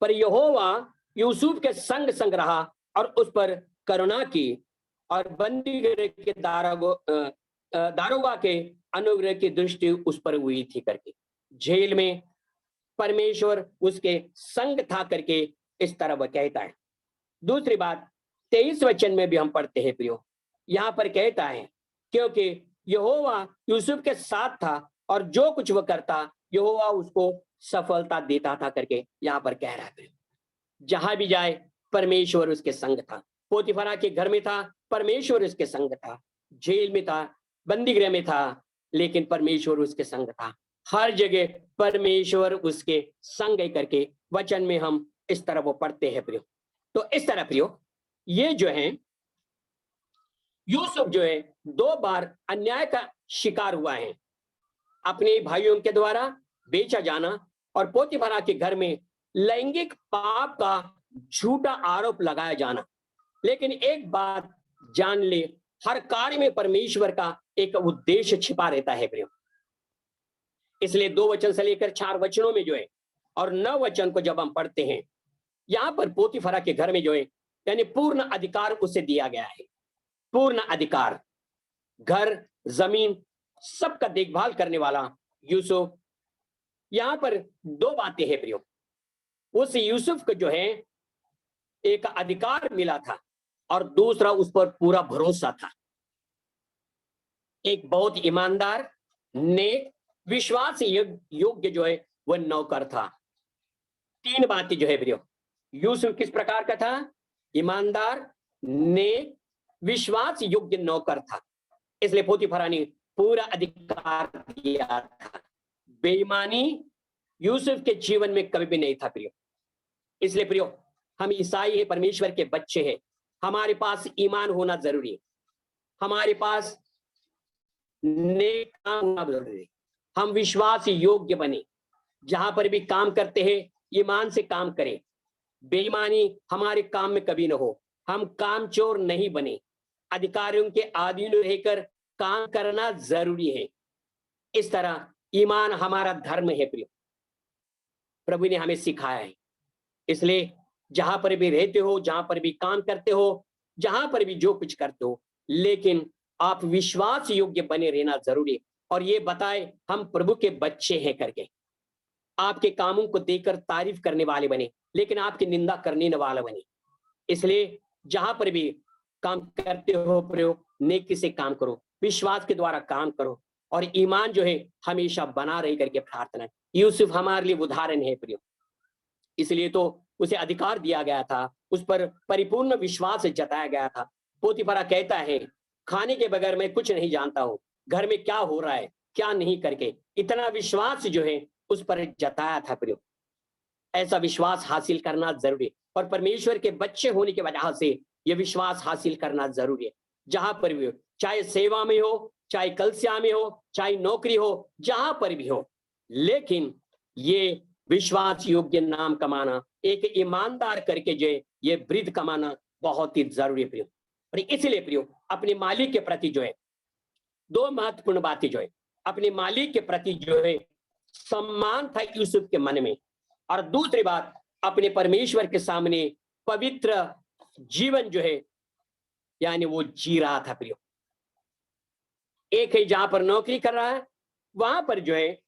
पर यहोवा यूसुफ के संग रहा और उस पर करुणा की, और बंदी गृह के दारोगा के अनुग्रह की दृष्टि उस पर हुई थी करके। जेल में परमेश्वर उसके संग था करके इस तरह वह कहता है। दूसरी बात 23 वचन में भी हम पढ़ते हैं प्रियो। यहां पर कहता है क्योंकि यहोवा यूसुफ के साथ था, और जो कुछ वह करता यहोवा उसको सफलता देता था करके यहाँ पर कह रहा है। जहां भी जाए परमेश्वर उसके संग था। पोतीफरा के घर में था, परमेश्वर उसके संग था। जेल में था, बंदी गृह में था, लेकिन परमेश्वर उसके संग था। हर जगह परमेश्वर उसके संग करके वचन में हम इस तरह वो पढ़ते हैं प्रियो। तो इस तरह प्रियो, ये जो है यूसुफ जो है 2 बार अन्याय का शिकार हुआ है। अपने भाइयों के द्वारा बेचा जाना और पोतीफरा के घर में लैंगिक पाप का झूठा आरोप लगाया जाना। लेकिन एक बात जान ले, हर कार्य में परमेश्वर का एक उद्देश्य छिपा रहता है प्रियो। इसलिए 2 वचन से लेकर 4 वचनों में जो है और 9 वचन को जब हम पढ़ते हैं, यहां पर पोतीफरा के घर में जो है यानी पूर्ण अधिकार उसे दिया गया है। पूर्ण अधिकार, घर, जमीन, सबका देखभाल करने वाला यूसुफ। यहां पर 2 बातें हैं प्रियो। उस यूसुफ को जो है एक अधिकार मिला था और दूसरा उस पर पूरा भरोसा था। एक बहुत ईमानदार, नेक, विश्वास योग्य जो है वह नौकर था। 3 बातें जो है प्रियो। यूसुफ किस प्रकार का था? ईमानदार, नेक, विश्वास योग्य नौकर था। इसलिए पोतीफरा ने पूरा अधिकार दिया था। बेईमानी यूसुफ के जीवन में कभी भी नहीं था प्रियो। इसलिए प्रियो, हम ईसाई है, परमेश्वर के बच्चे हैं, हमारे पास ईमान होना जरूरी है। हमारे पास नेक काम होना जरूरी है। हम विश्वास योग्य बने, जहां पर भी काम करते हैं ईमान से काम करें। बेईमानी हमारे काम में कभी न हो। हम कामचोर नहीं बने। अधिकारियों के अधीन रहकर काम करना जरूरी है। इस तरह ईमान हमारा धर्म है प्रिय, प्रभु ने हमें सिखाया है। इसलिए जहां पर भी रहते हो, जहां पर भी काम करते हो, जहां पर भी जो कुछ करते हो, लेकिन आप विश्वास योग्य बने रहना जरूरी है। और ये बताए हम प्रभु के बच्चे हैं करके। आपके कामों को देखकर तारीफ करने वाले बने, लेकिन आपकी निंदा करने वाले बने। इसलिए जहां पर भी काम करते हो प्रयोग नेकी से काम करो, विश्वास के द्वारा काम करो और ईमान जो है हमेशा बना रही करके प्रार्थना। यूसुफ हमारे लिए उदाहरण है प्रियो। इसलिए तो उसे अधिकार दिया गया था, उस पर परिपूर्ण विश्वास जताया गया था। पोतीफरा कहता है, खाने के बगैर मैं कुछ नहीं जानता हूं, घर में क्या हो रहा है क्या नहीं करके। इतना विश्वास जो है उस पर जताया था प्रियो। ऐसा विश्वास हासिल करना जरूरी है और परमेश्वर के बच्चे होने की वजह से यह विश्वास हासिल करना जरूरी है। जहां पर भी हो, चाहे सेवा में हो, चाहे कलसिया में हो, चाहे नौकरी हो, जहां पर भी हो, लेकिन ये विश्वास योग्य नाम कमाना, एक ईमानदार करके जो ये वृद्ध कमाना बहुत ही जरूरी है प्रियो। और इसलिए प्रियो, अपने मालिक के प्रति जो है 2 महत्वपूर्ण बातें जो है, अपने मालिक के प्रति जो है सम्मान था यूसुफ के मन में, और दूसरी बात अपने परमेश्वर के सामने पवित्र जीवन जो है यानी वो जी रहा था प्रियो। एक है जहां पर नौकरी कर रहा है, वहां पर जो है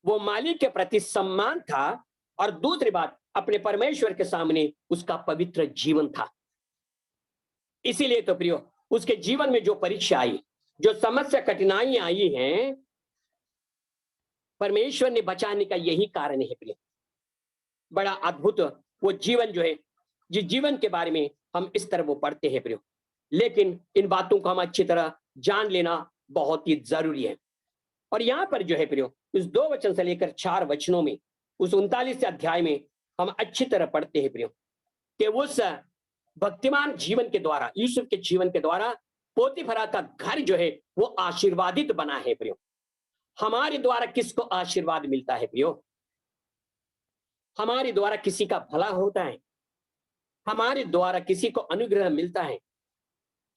वो मालिक के प्रति सम्मान था, और दूसरी बात अपने परमेश्वर के सामने उसका पवित्र जीवन था। इसीलिए तो प्रियो, उसके जीवन में जो परीक्षा आई, जो समस्या कठिनाइयां आई हैं, परमेश्वर ने बचाने का यही कारण है प्रियो। बड़ा अद्भुत वो जीवन जो है, जिस जीवन के बारे में हम इस तरह वो पढ़ते हैं प्रियो। लेकिन इन बातों को हम अच्छी तरह जान लेना बहुत ही जरूरी है। और यहां पर जो है प्रियो, इस 2 वचन से लेकर 4 वचनों में, उस 39 अध्याय में हम अच्छी तरह पढ़ते हैं प्रियो कि उस भक्तिमान जीवन के द्वारा, यूसुफ के जीवन के द्वारा पोतीफरा का घर जो है वो आशीर्वादित बना है प्रियो। हमारे द्वारा किसको आशीर्वाद मिलता है प्रियो? हमारे द्वारा किसी का भला होता है, हमारे द्वारा किसी को अनुग्रह मिलता है,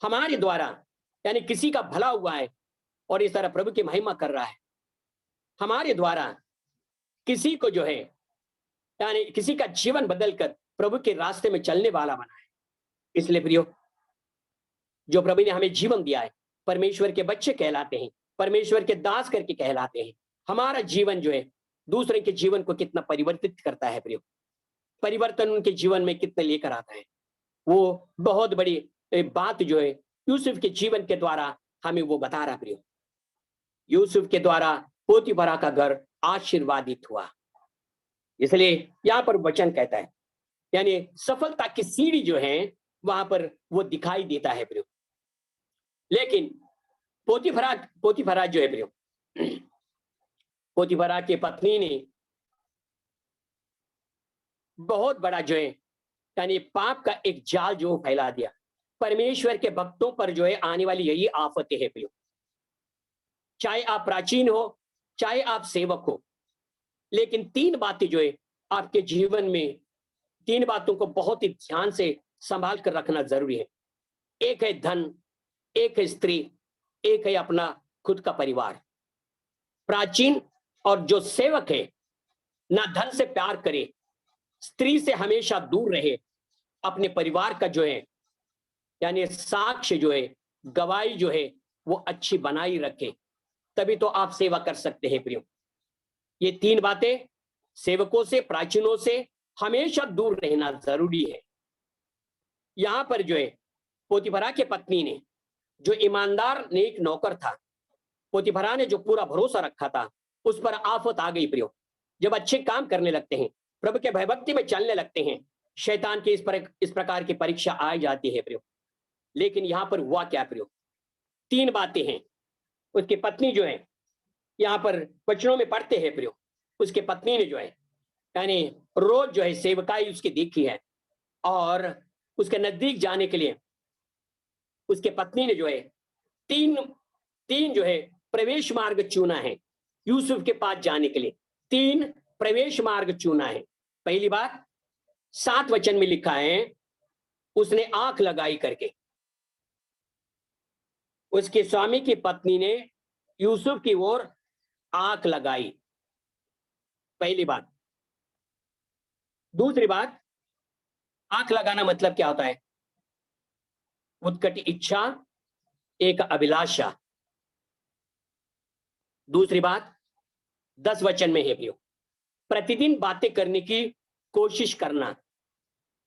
हमारे द्वारा यानी किसी का भला हुआ है और इस तरह प्रभु की महिमा कर रहा है। हमारे द्वारा किसी को जो है यानी किसी का जीवन बदलकर प्रभु के रास्ते में चलने वाला बना है। इसलिए प्रियो, जो प्रभु ने हमें जीवन दिया है, परमेश्वर के बच्चे कहलाते हैं, परमेश्वर के दास करके कहलाते हैं। हमारा जीवन जो है दूसरे के जीवन को कितना परिवर्तित करता है प्रियो, परिवर्तन उनके जीवन में कितना लेकर आता है, वो बहुत बड़ी बात जो है यूसुफ के जीवन के द्वारा हमें वो बता रहा प्रियो। यूसुफ के द्वारा पोतीफरा का घर आशीर्वादित हुआ। इसलिए यहां पर वचन कहता है, यानी सफलता की सीढ़ी जो है वहां पर वो दिखाई देता है प्रियो। लेकिन पोतीफरा जो है प्रियो, पोतीफरा की पत्नी ने बहुत बड़ा जो है यानी पाप का एक जाल जो फैला दिया। परमेश्वर के भक्तों पर जो है आने वाली यही आफतें है प्रियो। चाहे आप प्राचीन हो, चाहे आप सेवक हो, लेकिन तीन बातें जो है आपके जीवन में, तीन बातों को बहुत ही ध्यान से संभाल कर रखना जरूरी है। एक है धन, एक है स्त्री, एक है अपना खुद का परिवार। प्राचीन और जो सेवक है ना धन से प्यार करे, स्त्री से हमेशा दूर रहे, अपने परिवार का जो है यानी साक्ष्य जो है, गवाही जो है वो अच्छी बनाई रखे, तभी तो आप सेवा कर सकते हैं प्रियो। ये तीन बातें सेवकों से, प्राचीनों से हमेशा दूर रहना जरूरी है। यहां पर जो है पोतीफरा की पत्नी ने, जो ईमानदार नेक नौकर था, पोतीफरा ने जो पूरा भरोसा रखा था, उस पर आफत आ गई प्रियो। जब अच्छे काम करने लगते हैं, प्रभु के भयभक्ति में चलने लगते हैं, शैतान की इस प्रकार की परीक्षा आ जाती है प्रियो। लेकिन यहां पर हुआ क्या प्रियो? तीन बातें हैं। उसकी पत्नी जो है, यहां पर वचनों में पढ़ते हैं प्रियो, उसके पत्नी ने जो है यानी रोज जो है सेवकाई उसकी देखी है, और उसके नजदीक जाने के लिए उसके पत्नी ने जो है तीन तीन जो है प्रवेश मार्ग चुना है यूसुफ के पास जाने के लिए। तीन प्रवेश मार्ग चुना है। पहली बात 7 वचन में लिखा है, उसने आंख लगाई करके, उसके स्वामी की पत्नी ने यूसुफ की ओर आंख लगाई, पहली बात। दूसरी बात, आंख लगाना मतलब क्या होता है? उत्कट इच्छा, एक अभिलाषा। दूसरी बात 10 वचन में है प्रियो, प्रतिदिन बातें करने की कोशिश करना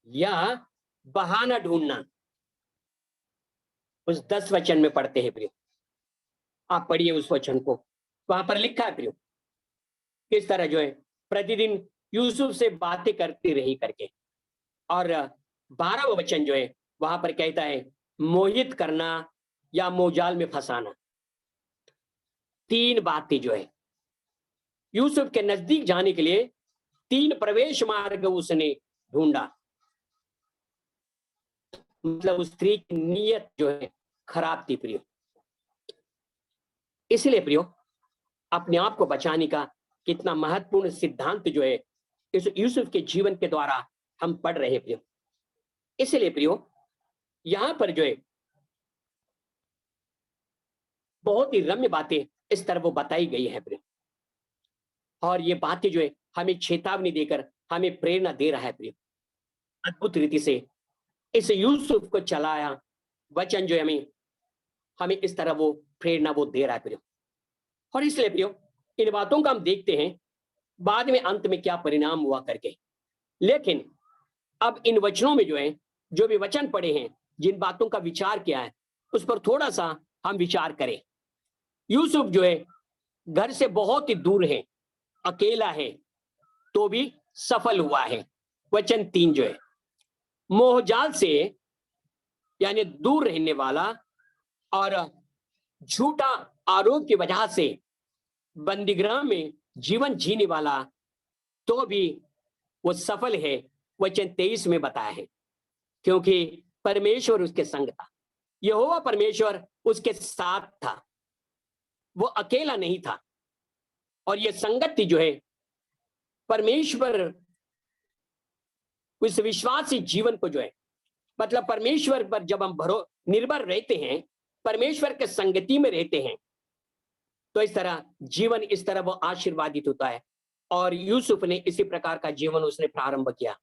या बहाना ढूंढना। उस 10 वचन में पढ़ते हैं प्रियो, आप पढ़िए उस वचन को, वहां पर लिखा है प्रियो किस तरह जो है प्रतिदिन यूसुफ से बातें करती रही करके। और 12वां वचन जो है वहां पर कहता है मोहित करना या मोजाल में फंसाना। तीन बातें जो है यूसुफ के नजदीक जाने के लिए, तीन प्रवेश मार्ग उसने ढूंढा। मतलब उस स्त्री की नीयत जो है खराब थी प्रियो। इसलिए प्रियो अपने आप को बचाने का कितना महत्वपूर्ण सिद्धांत जो है इस यूसुफ के जीवन के द्वारा हम पढ़ रहे प्रियो। इसलिए प्रियो यहां पर जो है बहुत ही रम्य बातें इस तरह वो बताई गई है प्रियो, और ये बातें जो है हमें चेतावनी देकर हमें प्रेरणा दे रहा है प्रियो। अद्भुत रीति से इस यूसुफ को चलाया वचन जो है हमें इस तरह वो प्रेरणा वो दे रहा है प्रियो। और इसलिए प्रियो इन बातों का हम देखते हैं बाद में अंत में क्या परिणाम हुआ करके। लेकिन अब इन वचनों में जो है जो भी वचन पढ़े हैं, जिन बातों का विचार किया है, उस पर थोड़ा सा हम विचार करें। यूसुफ जो है घर से बहुत ही दूर है, अकेला है, तो भी सफल हुआ है। वचन 3 जो है मोहजाल से यानी दूर रहने वाला और झूठा आरोप की वजह से बंदीगृह में जीवन जीने वाला, तो भी वो सफल है। वचन 23 में बताया है, क्योंकि परमेश्वर उसके संग था, यहोवा परमेश्वर उसके साथ था, वो अकेला नहीं था। और ये संगति जो है परमेश्वर उस विश्वासी जीवन को जो है मतलब परमेश्वर पर जब हम निर्भर रहते हैं, परमेश्वर के संगति में रहते हैं, तो इस तरह जीवन इस तरह वो आशीर्वादित होता है। और यूसुफ ने इसी प्रकार का जीवन उसने प्रारंभ किया,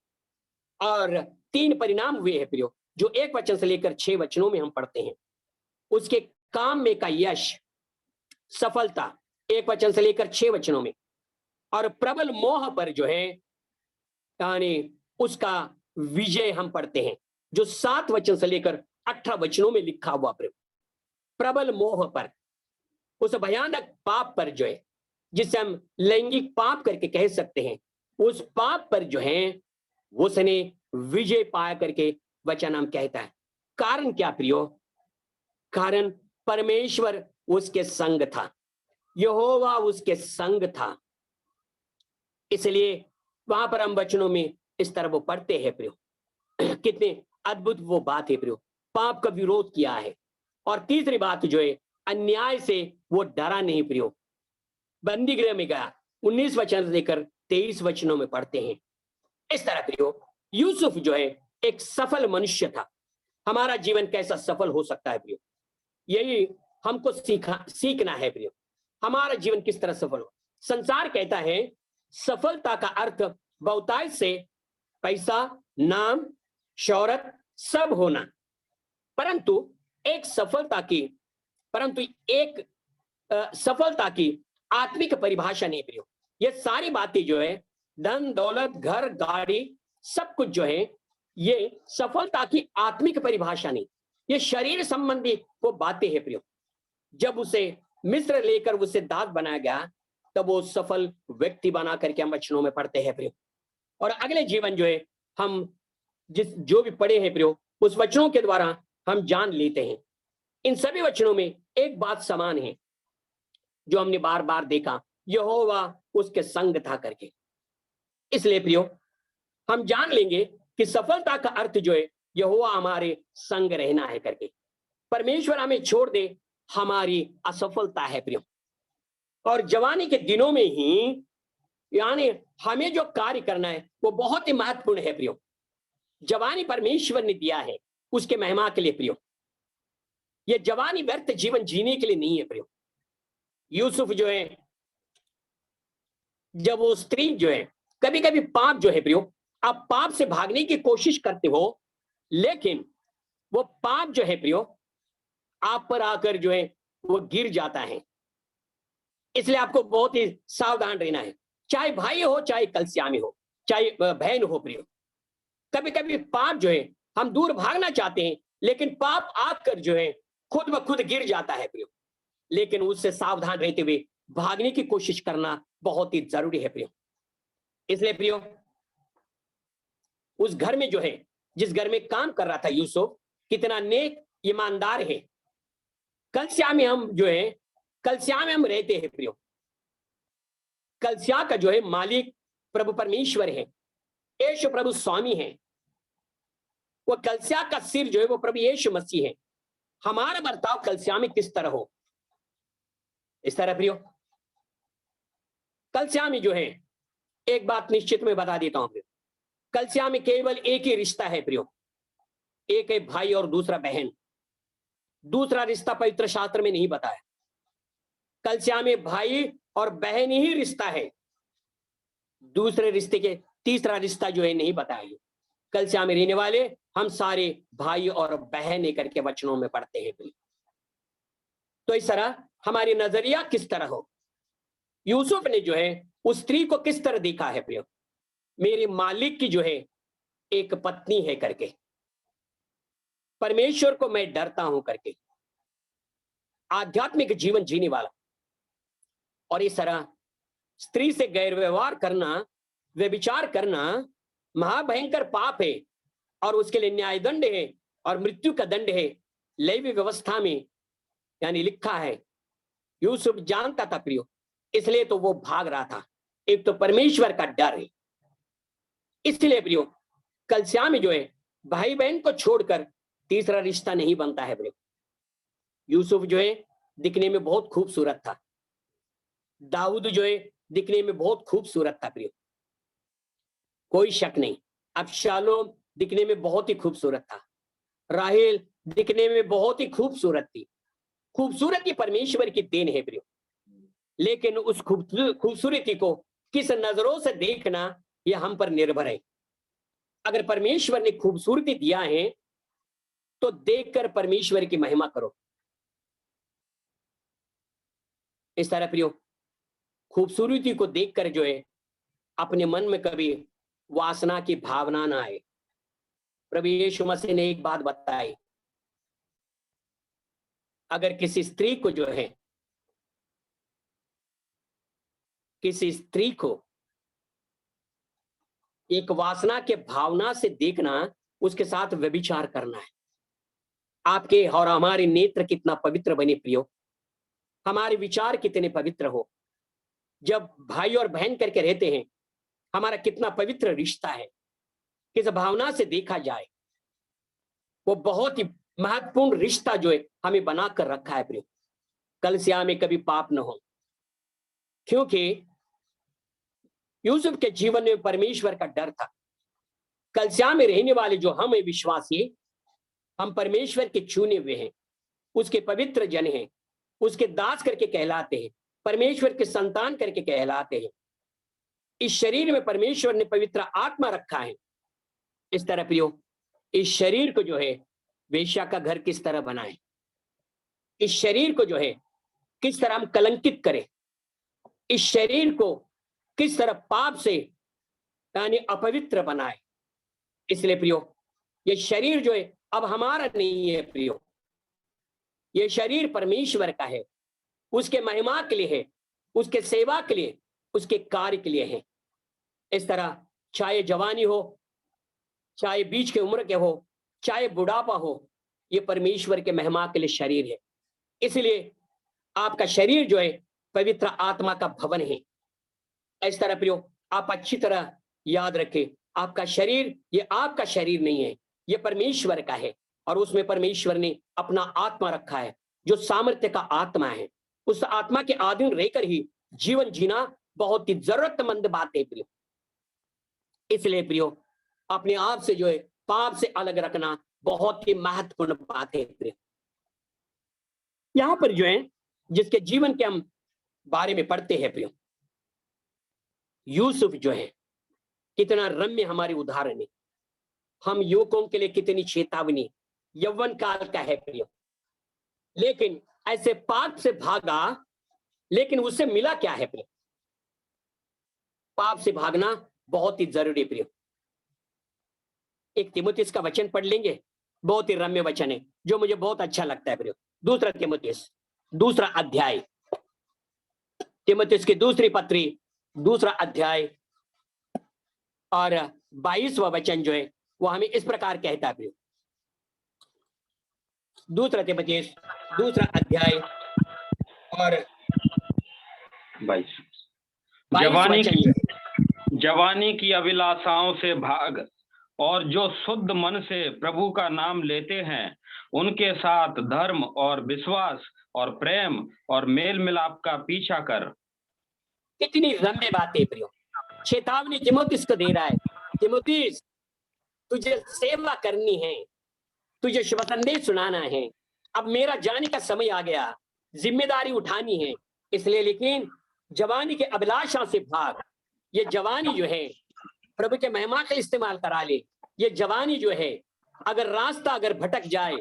और 3 परिणाम हुए हैं प्रियो, जो 1 वचन से लेकर 6 वचनों में हम पढ़ते हैं। उसके काम में का यश, सफलता 1 वचन से लेकर 6 वचनों में, और प्रबल मोह पर जो है यानी उसका विजय हम पढ़ते हैं, जो 7 वचन से लेकर 18 वचनों में लिखा हुआ। प्रबल मोह पर, उस भयानक पाप पर जो है जिसे हम लैंगिक पाप करके कह सकते हैं, उस पाप पर जो है उसने विजय पाया करके वचन हम कहता है। कारण क्या प्रियो? कारण परमेश्वर उसके संग था, यहोवा उसके संग था। इसलिए वहां पर हम वचनों में इस तरह वो पढ़ते हैं प्रियो। कितने अद्भुत वो बात है प्रियो। पाप का विरोध किया है। और तीसरी बात जो है, अन्याय से वो डरा नहीं प्रियो। बंदी गृह में गया, 19 वचन से लेकर 23 वचनों में पढ़ते हैं इस तरह प्रियो। यूसुफ जो है एक सफल मनुष्य था। हमारा जीवन कैसा सफल हो सकता है प्रियो, यही हमको सीखना है प्रियो। हमारा जीवन किस तरह सफल हो। संसार कहता है सफलता का अर्थ बहुतायत से पैसा, नाम, शौहरत सब होना। परंतु एक सफलता की आत्मिक परिभाषा नहीं प्रियो। ये सारी बातें जो है, धन दौलत घर गाड़ी सब कुछ जो है, ये सफलता की आत्मिक परिभाषा नहीं, ये शरीर संबंधी वो बातें हैं प्रियो। जब उसे मिस्र लेकर उसे दास बनाया गया, तब वो सफल व्यक्ति बना करके हम वचनों में पढ़ते हैं प्रियो। और अगले जीवन जो है, हम जो भी पढ़े हैं प्रियो, उस वचनों के द्वारा हम जान लेते हैं। इन सभी वचनों में एक बात समान है जो हमने बार बार देखा, यहोवा उसके संग था करके। इसलिए प्रियो हम जान लेंगे कि सफलता का अर्थ जो है, यहोवा हमारे संग रहना है करके। परमेश्वर हमें छोड़ दे, हमारी असफलता है प्रियो। और जवानी के दिनों में ही यानी हमें जो कार्य करना है वो बहुत ही महत्वपूर्ण है प्रियो। जवानी परमेश्वर ने दिया है उसके महिमा के लिए प्रियो। ये जवानी व्यर्थ जीवन जीने के लिए नहीं है प्रियो। यूसुफ जो है, जब वो स्त्री जो है, कभी कभी पाप जो है प्रियो, आप पाप से भागने की कोशिश करते हो, लेकिन वो पाप जो है प्रियो आप पर आकर जो है वो गिर जाता है। इसलिए आपको बहुत ही सावधान रहना है, चाहे भाई हो, चाहे कलस्यामी हो, चाहे बहन हो प्रियो। कभी कभी पाप जो है हम दूर भागना चाहते हैं, लेकिन पाप आकर जो है खुद ब खुद गिर जाता है प्रियो। लेकिन उससे सावधान रहते हुए भागने की कोशिश करना बहुत ही जरूरी है प्रियो। इसलिए प्रियो उस घर में जो है, जिस घर में काम कर रहा था यूसुफ, कितना नेक ईमानदार है। कलस्या में हम जो है, कलस्या में हम रहते हैं प्रियो। कलस्या का जो है मालिक प्रभु परमेश्वर है, यीशु प्रभु स्वामी है। वो कलस्या का सिर जो है वो प्रभु यीशु मसीह है। हमारा बर्ताव कलस्या में किस तरह हो, इस तरह प्रियो। कलस्या में जो है, एक बात निश्चित में बता देता हूं प्रियो, कलस्या में केवल एक ही रिश्ता है प्रियो, एक है भाई और दूसरा बहन। दूसरा रिश्ता पवित्र शास्त्र में नहीं बताया। कलस्या में भाई और बहन ही रिश्ता है, दूसरे रिश्ते के तीसरा रिश्ता जो है नहीं बताया। कलस्या में रहने वाले हम सारे भाई और बहन करके वचनों में पढ़ते हैं प्रियो। तो इस तरह हमारी नजरिया किस तरह हो। यूसुफ ने जो है उस स्त्री को किस तरह देखा है प्रियो, मेरे मालिक की जो है एक पत्नी है करके, परमेश्वर को मैं डरता हूं करके, आध्यात्मिक जीवन जीने वाला। और इस तरह स्त्री से गैर व्यवहार करना, व्यभिचार करना महाभयंकर पाप है और उसके लिए न्याय दंड है और मृत्यु का दंड है। लेवी व्यवस्था में यानी लिखा है। यूसुफ जानता था प्रियो, इसलिए तो वो भाग रहा था। एक तो परमेश्वर का डर है। इसलिए प्रियो कलस्या में जो है भाई बहन को छोड़कर तीसरा रिश्ता नहीं बनता है प्रियो। यूसुफ जो है दिखने में बहुत खूबसूरत था, दाऊद जो है दिखने में बहुत खूबसूरत था प्रियो, कोई शक नहीं। अबशालोम दिखने में बहुत ही खूबसूरत था, राहेल दिखने में बहुत ही खूबसूरत थी। खूबसूरती परमेश्वर की देन है प्रियो, लेकिन उस खूबसूरती को किस नजरों से देखना यह हम पर निर्भर है। अगर परमेश्वर ने खूबसूरती दिया है तो देखकर परमेश्वर की महिमा करो। इस तरह प्रियो खूबसूरती को देखकर जो है अपने मन में कभी वासना की भावना ना आए। प्रभु यीशु मसीह ने एक बात बताई, अगर किसी स्त्री को जो है किसी स्त्री को एक वासना के भावना से देखना, उसके साथ व्यभिचार करना है। आपके और हमारे नेत्र कितना पवित्र बने प्रियो, हमारे विचार कितने पवित्र हो। जब भाई और बहन करके रहते हैं, हमारा कितना पवित्र रिश्ता है। किस भावना से देखा जाए, वो बहुत ही महत्वपूर्ण रिश्ता जो है हमें बनाकर रखा है प्रियो। कल से हमें कभी पाप न हो, क्योंकि यूसुफ के जीवन में परमेश्वर का डर था। कल से में रहने वाले जो हम हैं विश्वासी, हम परमेश्वर के चुने हुए हैं, उसके पवित्र जन हैं, उसके दास करके कहलाते हैं, परमेश्वर के संतान करके कहलाते हैं। इस शरीर में परमेश्वर ने पवित्र आत्मा रखा है। इस तरह प्रियो, इस शरीर को जो है वेश्या का घर किस तरह बनाए, इस शरीर को जो है किस तरह हम कलंकित करें, इस शरीर को किस तरह पाप से यानी अपवित्र बनाए। इसलिए प्रियो, ये शरीर जो है अब हमारा नहीं है प्रियो, ये शरीर परमेश्वर का है, उसके महिमा के लिए है, उसके सेवा के लिए, उसके कार्य के लिए है। इस तरह चाहे जवानी हो, चाहे बीच के उम्र के हो, चाहे बुढ़ापा हो, ये परमेश्वर के महिमा के लिए शरीर है। इसलिए आपका शरीर जो है पवित्र आत्मा का भवन है। इस तरह प्रियो, आप अच्छी तरह याद रखें, आपका शरीर ये आपका शरीर नहीं है, ये परमेश्वर का है। और उसमें परमेश्वर ने अपना आत्मा रखा है, जो सामर्थ्य का आत्मा है। उस आत्मा के अधीन रहकर ही जीवन जीना बहुत ही जरूरतमंद बात है प्रियो। इसलिए प्रियो, अपने आप से जो है पाप से अलग रखना बहुत ही महत्वपूर्ण बात है प्रियो। यहां पर जो है जिसके जीवन के हम बारे में पढ़ते हैं प्रियो, यूसुफ जो है कितना रम्य हमारे उदाहरण है। हम युवकों के लिए कितनी चेतावनी, यौवन काल का है प्रियो। लेकिन ऐसे पाप से भागा, लेकिन उससे मिला क्या है प्रियो? पाप से भागना बहुत ही जरूरी प्रियो। एक तीमुथियुस का वचन पढ़ लेंगे, बहुत ही रम्य वचन है जो मुझे बहुत अच्छा लगता है प्रियो। दूसरा तीमुथियुस दूसरा अध्याय, तीमुथियुस की दूसरी पत्री दूसरा अध्याय और 22वां वचन जो है वो हमें इस प्रकार कहता है प्रियो। दूसरा तीमुथियुस दूसरा अध्याय और 22 जवानी की अभिलाषाओं से भाग, और जो शुद्ध मन से प्रभु का नाम लेते हैं उनके साथ धर्म और विश्वास और प्रेम और मेल मिलाप का पीछा कर। कितनी रम्य बात है प्रियो। चेतावनी तीमुथियुस को दे रहा है, तीमुथियुस तुझे सेवा करनी है, तुझे शुभ संदेश सुनाना है। अब मेरा जाने का समय आ गया, जिम्मेदारी उठानी है। इसलिए लेकिन जवानी के अभिलाषा से भाग। ये जवानी जो है प्रभु के महिमा का इस्तेमाल करा ले। ये जवानी जो है अगर रास्ता अगर भटक जाए,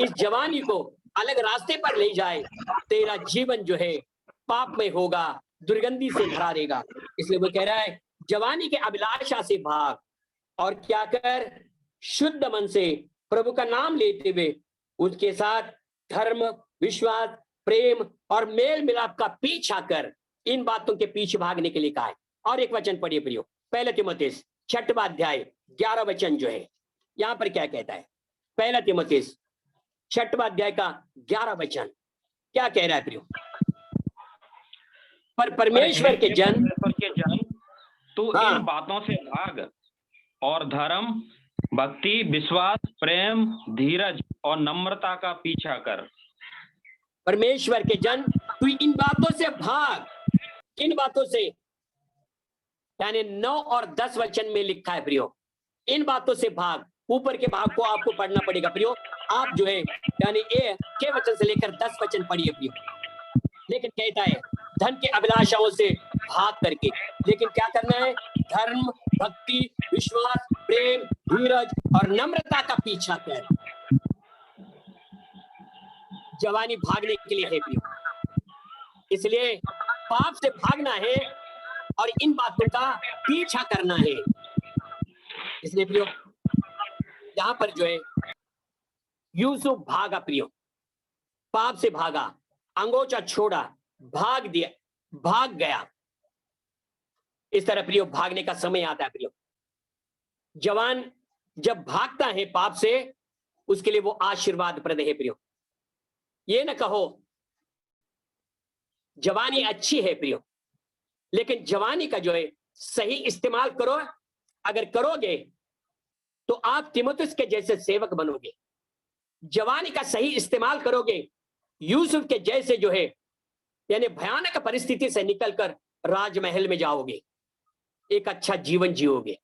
इस जवानी को अलग रास्ते पर ले जाए, तेरा जीवन जो है पाप में होगा, दुर्गंधी से भरा रहेगा। इसलिए वो कह रहा है जवानी के अभिलाषा से भाग और क्या कर, शुद्ध मन से प्रभु का नाम लेते हुए उसके साथ धर्म, विश्वास, प्रेम और मेल मिलाप का पीछा कर। इन बातों के पीछे भागने के लिए कहा है। और एक वचन पढ़िए प्रियो, पहला तीमुथियुस 6वां अध्याय 11 वचन जो है यहां पर क्या कहता है। पहला तीमुथियुस 6वां अध्याय का 11 वचन क्या कह रहा है प्रियो? पर परमेश्वर के जन तू इन बातों से भाग और धर्म, भक्ति, विश्वास, प्रेम, धीरज और नम्रता का पीछा कर। परमेश्वर के जन तू इन बातों से भाग। इन बातों से यानी 9 और 10 वचन में लिखा है प्रियो, इन बातों से भाग। ऊपर के भाग को आपको पढ़ना पड़ेगा प्रियो। आप जो है यानी 1 के वचन से लेकर 10 वचन पढ़िए प्रियो। लेकिन कहता है धन के अभिलाषाओं से भाग करके, लेकिन क्या करना है? धर्म, भक्ति, विश्वास, प्रेम, धीरज और नम्रता का पीछा कर। जवानी भागने के लिए है प्रियो, इसलिए पाप से भागना है और इन बातों का पीछा करना है। इसलिए प्रियो यहां पर जो है यूसुफ भागा प्रियो, पाप से भागा, अंगोछा छोड़ा, भाग दिया, भाग गया। इस तरह प्रियो भागने का समय आता है प्रियो। जवान जब भागता है पाप से, उसके लिए वो आशीर्वाद प्रद है प्रियो। ये ना कहो जवानी अच्छी है प्रियो, लेकिन जवानी का जो है सही इस्तेमाल करो। अगर करोगे तो आप तीमुथियुस के जैसे सेवक बनोगे। जवानी का सही इस्तेमाल करोगे, यूसुफ के जैसे जो है यानी भयानक परिस्थिति से निकलकर राजमहल में जाओगे, एक अच्छा जीवन जियोगे,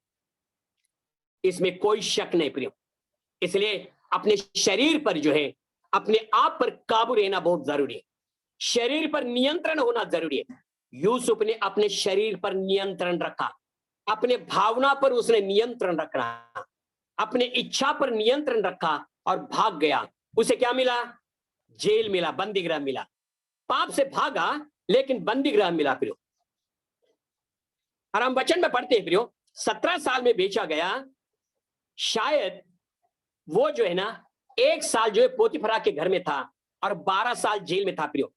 इसमें कोई शक नहीं प्रियो। इसलिए अपने शरीर पर जो है अपने आप पर काबू रहना बहुत जरूरी है। शरीर पर नियंत्रण होना जरूरी है। यूसुफ ने अपने शरीर पर नियंत्रण रखा, अपने भावना पर उसने नियंत्रण रखा, अपने इच्छा पर नियंत्रण रखा और भाग गया। उसे क्या मिला? जेल मिला, बंदीगृह मिला। पाप से भागा लेकिन बंदीगृह मिला प्रियो। और हम वचन में पढ़ते हैं प्रियो, 17 साल में बेचा गया। शायद वो जो है ना 1 साल जो है पोतीफरा के घर में था और 12 साल जेल में था प्रियो।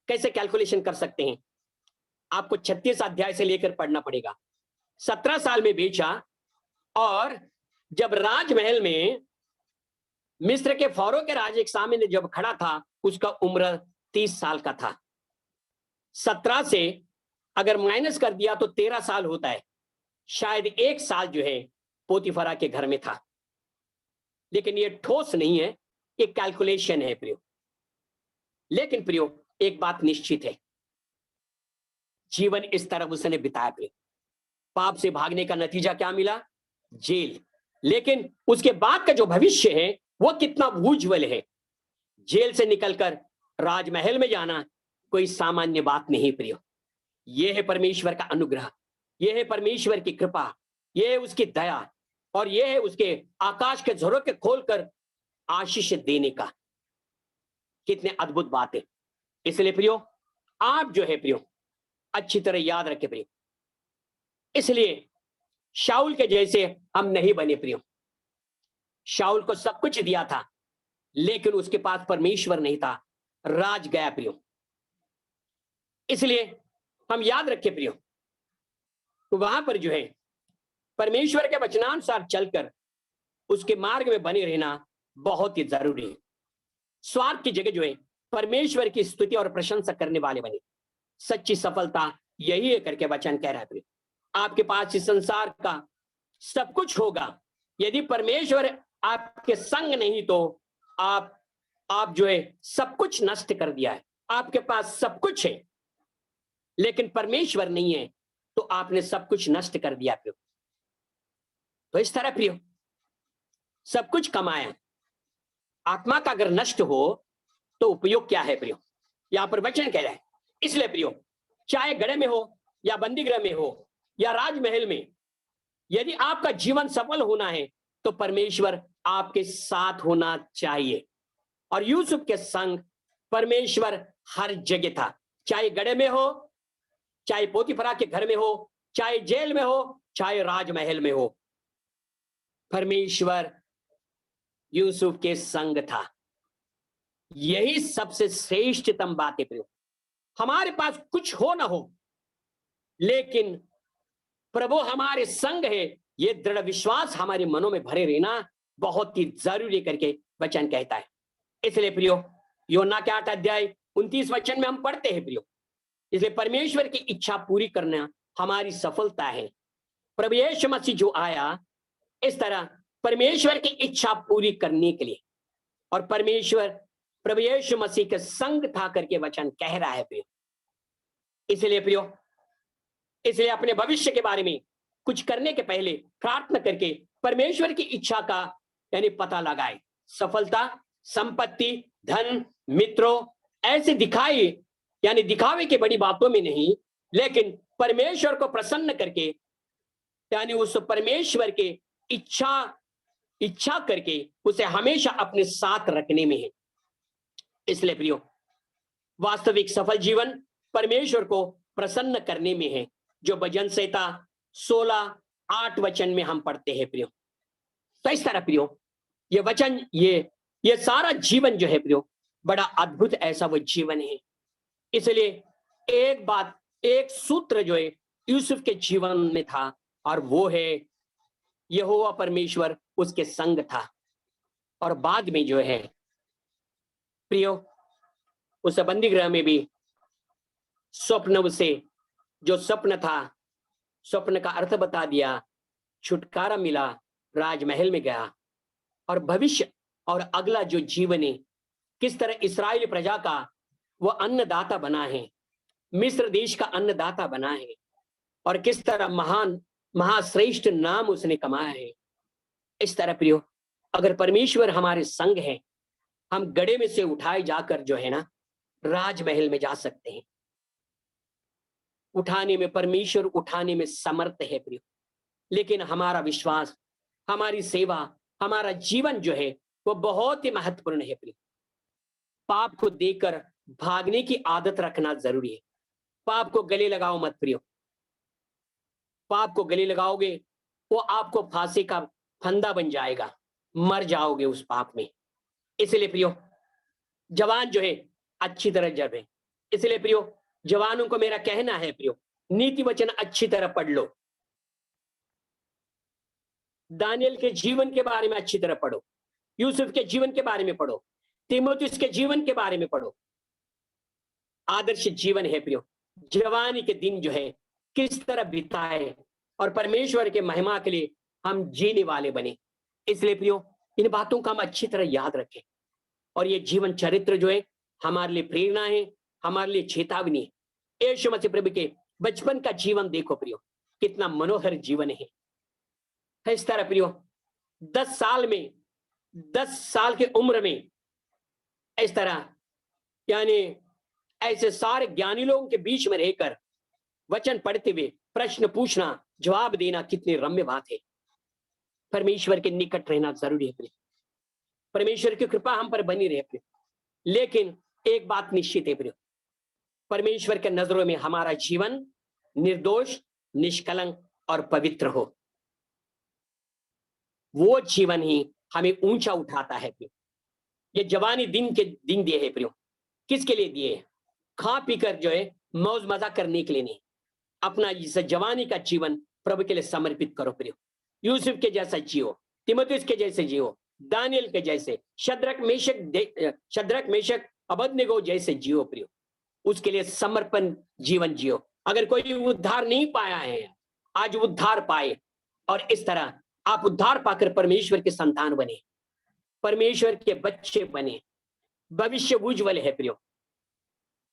कैसे कैलकुलेशन कर सकते हैं? आपको 36 अध्याय से लेकर पढ़ना पड़ेगा। 17 साल में बेचा और जब राजमहल में मिस्र के फौरो के राजे के सामने जब खड़ा था, उसका उम्र 30 साल का था। 17 से अगर माइनस कर दिया तो 13 साल होता है। शायद 1 साल जो है पोतीफरा के घर में था, लेकिन ये ठोस नहीं है, एक कैलकुलेशन है प्रियो। लेकिन प्रियो एक बात निश्चित है, जीवन इस तरह उसने बिताया प्रियो। पाप से भागने का नतीजा क्या मिला? जेल। लेकिन उसके बाद का जो भविष्य है वो कितना उज्ज्वल है। जेल से निकलकर राजमहल में जाना कोई सामान्य बात नहीं प्रियो। यह है परमेश्वर का अनुग्रह, यह है परमेश्वर की कृपा, यह है उसकी दया और यह है उसके आकाश के झरोखे खोलकर आशीष देने का। कितने अद्भुत बात है। इसलिए प्रियो आप जो है प्रियो अच्छी तरह याद रखें प्रियो। इसलिए शाऊल के जैसे हम नहीं बने प्रियो। शाऊल को सब कुछ दिया था लेकिन उसके पास परमेश्वर नहीं था, राज गया प्रियो। इसलिए हम याद रखें प्रियो, तो वहां पर जो है परमेश्वर के वचनानुसार चलकर उसके मार्ग में बने रहना बहुत ही जरूरी है। स्वार्थ की जगह जो है परमेश्वर की स्तुति और प्रशंसा करने वाले बने। सच्ची सफलता यही है करके वचन कह रहा है। आपके पास इस संसार का सब कुछ होगा, यदि परमेश्वर आपके संग नहीं तो आप जो है सब कुछ नष्ट कर दिया है। आपके पास सब कुछ है लेकिन परमेश्वर नहीं है तो आपने सब कुछ नष्ट कर दिया प्रियो। तो इस तरह प्रियो सब कुछ कमाया, आत्मा का अगर नष्ट हो तो उपयोग क्या है प्रियो? यहां पर वचन कह रहा है। इसलिए प्रियो चाहे गड़े में हो या बंदीगृह में हो या राजमहल में, यदि आपका जीवन सफल होना है तो परमेश्वर आपके साथ होना चाहिए। और यूसुफ के संग परमेश्वर हर जगह था, चाहे गड़े में हो, चाहे पोतीफरा के घर में हो, चाहे जेल में हो, चाहे राजमहल में हो, परमेश्वर यूसुफ के संग था। यही सबसे श्रेष्ठतम बात है प्रियो। हमारे पास कुछ हो ना हो लेकिन प्रभु हमारे संग है, ये दृढ़ विश्वास हमारे मनों में भरे रहना बहुत ही जरूरी करके वचन कहता है। इसलिए प्रियो योना के 8 अध्याय 29 वचन में हम पढ़ते हैं प्रियो, इसलिए परमेश्वर की इच्छा पूरी करना हमारी सफलता है। प्रभु यीशु मसीह जो आया इस तरह परमेश्वर की इच्छा पूरी करने के लिए, और परमेश्वर प्रभु यीशु मसीह के संग था करके वचन कह रहा है प्रियो। इसलिए प्रियो इसलिए अपने भविष्य के बारे में कुछ करने के पहले प्रार्थना करके परमेश्वर की इच्छा का यानी पता लगाए। सफलता, संपत्ति, धन, मित्रों ऐसे दिखाई यानी दिखावे की बड़ी बातों में नहीं, लेकिन परमेश्वर को प्रसन्न करके यानी उस परमेश्वर के इच्छा करके उसे हमेशा अपने साथ रखने में है। इसलिए प्रियो वास्तविक सफल जीवन परमेश्वर को प्रसन्न करने में है, जो भजन संहिता 16:8 वचन में हम पढ़ते हैं प्रियो। तो इस तरह प्रियो ये वचन ये सारा जीवन जो है प्रियो बड़ा अद्भुत ऐसा वो जीवन है। इसलिए एक बात, एक सूत्र जो है यूसुफ के जीवन में था, और वो है यहोवा परमेश्वर उसके संग था। और बाद में जो है प्रियो, उस बंदी गृह में भी स्वप्न उसे, जो स्वप्न था, स्वप्न का अर्थ बता दिया, छुटकारा मिला, राजमहल में गया। और भविष्य और अगला जो जीवन है, किस तरह इस्राएल प्रजा का वो अन्नदाता बना है, मिस्र देश का अन्नदाता बना है, और किस तरह महान महाश्रेष्ठ नाम उसने कमाया है। इस तरह प्रियो, अगर परमेश्वर हमारे संग है, हम गड़े में से उठाए जाकर जो है ना राजमहल में जा सकते हैं। उठाने में परमेश्वर उठाने में समर्थ है प्रियो, लेकिन हमारा विश्वास, हमारी सेवा, हमारा जीवन जो है वो बहुत ही महत्वपूर्ण है प्रियो। पाप को देकर भागने की आदत रखना जरूरी है। पाप को गले लगाओ मत प्रियो। पाप को गले लगाओगे वो आपको फांसी का फंदा बन जाएगा, मर जाओगे उस पाप में। इसलिए प्रियो, जवान जो है अच्छी तरह जब है, इसलिए प्रियो जवानों को मेरा कहना है प्रियो, नीति वचन अच्छी तरह पढ़ लो। दानियल के जीवन के बारे में अच्छी तरह पढ़ो, यूसुफ के जीवन के बारे में पढ़ो, तीमुथियुस के जीवन के बारे में पढ़ो। आदर्श जीवन है प्रियो, जवानी के दिन जो है किस तरह बिताए और परमेश्वर के महिमा के लिए हम जीने वाले बने। इसलिए प्रियो, इन बातों का हम अच्छी तरह याद रखें, और ये जीवन चरित्र जो है हमारे लिए प्रेरणा है, हमारे लिए चेतावनी है। यीशु मसीह प्रभु के बचपन का जीवन देखो प्रियो, कितना मनोहर जीवन है। इस तरह प्रियो 10 साल में, 10 साल की उम्र में इस तरह यानी ऐसे सारे ज्ञानी लोगों के बीच में रहकर वचन पढ़ते हुए प्रश्न पूछना, जवाब देना कितनी रम्य बात है। परमेश्वर के निकट रहना जरूरी है प्रिय। परमेश्वर की कृपा हम पर बनी रहे प्रिय। लेकिन एक बात निश्चित है प्रिय, परमेश्वर के नजरों में हमारा जीवन निर्दोष, निष्कलंक और पवित्र हो। वो जीवन ही हमें ऊंचा उठाता है प्रिय। ये जवानी दिन दिए है प्रियो, किसके लिए दिए है? खा पीकर जो है मौज मजा करने के लिए नहीं। अपना इस जवानी का जीवन प्रभु के लिए समर्पित करो प्रियो। यूसुफ के जैसा जियो, तीमुथियुस के जैसे जियो, दानियल के जैसे, शद्रक मेशक अबेदनगो जैसे जियो प्रियो। उसके लिए समर्पण जीवन जियो। अगर कोई उद्धार नहीं पाया है, आज उद्धार पाए, और इस तरह आप उद्धार पाकर परमेश्वर के संतान बने, परमेश्वर के बच्चे बने। भविष्य उज्ज्वल है प्रियो।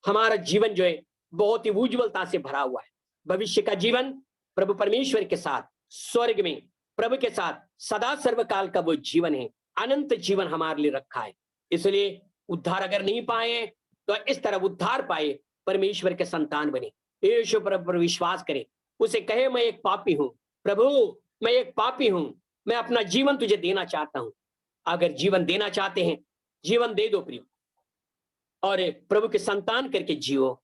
हमारा जीवन जो है बहुत ही उज्ज्वलता से भरा हुआ है। भविष्य का जीवन प्रभु परमेश्वर के साथ स्वर्ग में प्रभु के साथ सदा सर्वकाल का वो जीवन है। अनंत जीवन हमारे लिए रखा है। इसलिए उद्धार अगर नहीं पाए तो इस तरह उद्धार पाए, परमेश्वर के संतान बने, यीशु पर विश्वास करें, उसे कहे मैं एक पापी हूं, प्रभु मैं एक पापी हूं, मैं अपना जीवन तुझे देना चाहता हूं। अगर जीवन देना चाहते हैं, जीवन दे दो प्रियो, और प्रभु के संतान करके जियो।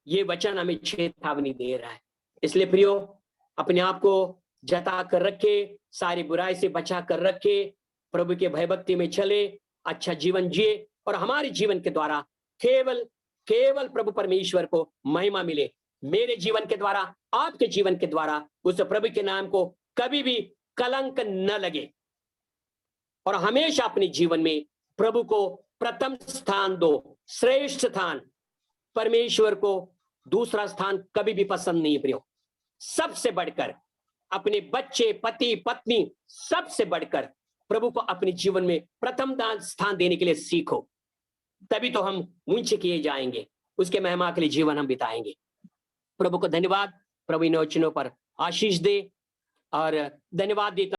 ये वचन हमें चेतावनी दे रहा है। इसलिए प्रियो, अपने आप को जता कर रखे, सारी बुराई से बचा कर रखे, प्रभु के भयभक्ति में चले, अच्छा जीवन जिए, और हमारे जीवन के द्वारा केवल प्रभु परमेश्वर को महिमा मिले। मेरे जीवन के द्वारा, आपके जीवन के द्वारा उस प्रभु के नाम को कभी भी कलंक न लगे, और हमेशा अपने जीवन में प्रभु को प्रथम स्थान दो, श्रेष्ठ स्थान। परमेश्वर को दूसरा स्थान कभी भी पसंद नहीं प्रियो। सबसे बढ़कर अपने बच्चे, पति, पत्नी, सबसे बढ़कर प्रभु को अपने जीवन में प्रथम स्थान देने के लिए सीखो। तभी तो हम ऊंचे किए जाएंगे, उसके महिमा के लिए जीवन हम बिताएंगे। प्रभु को धन्यवाद। प्रभु इन वचनों पर आशीष दे, और धन्यवाद देता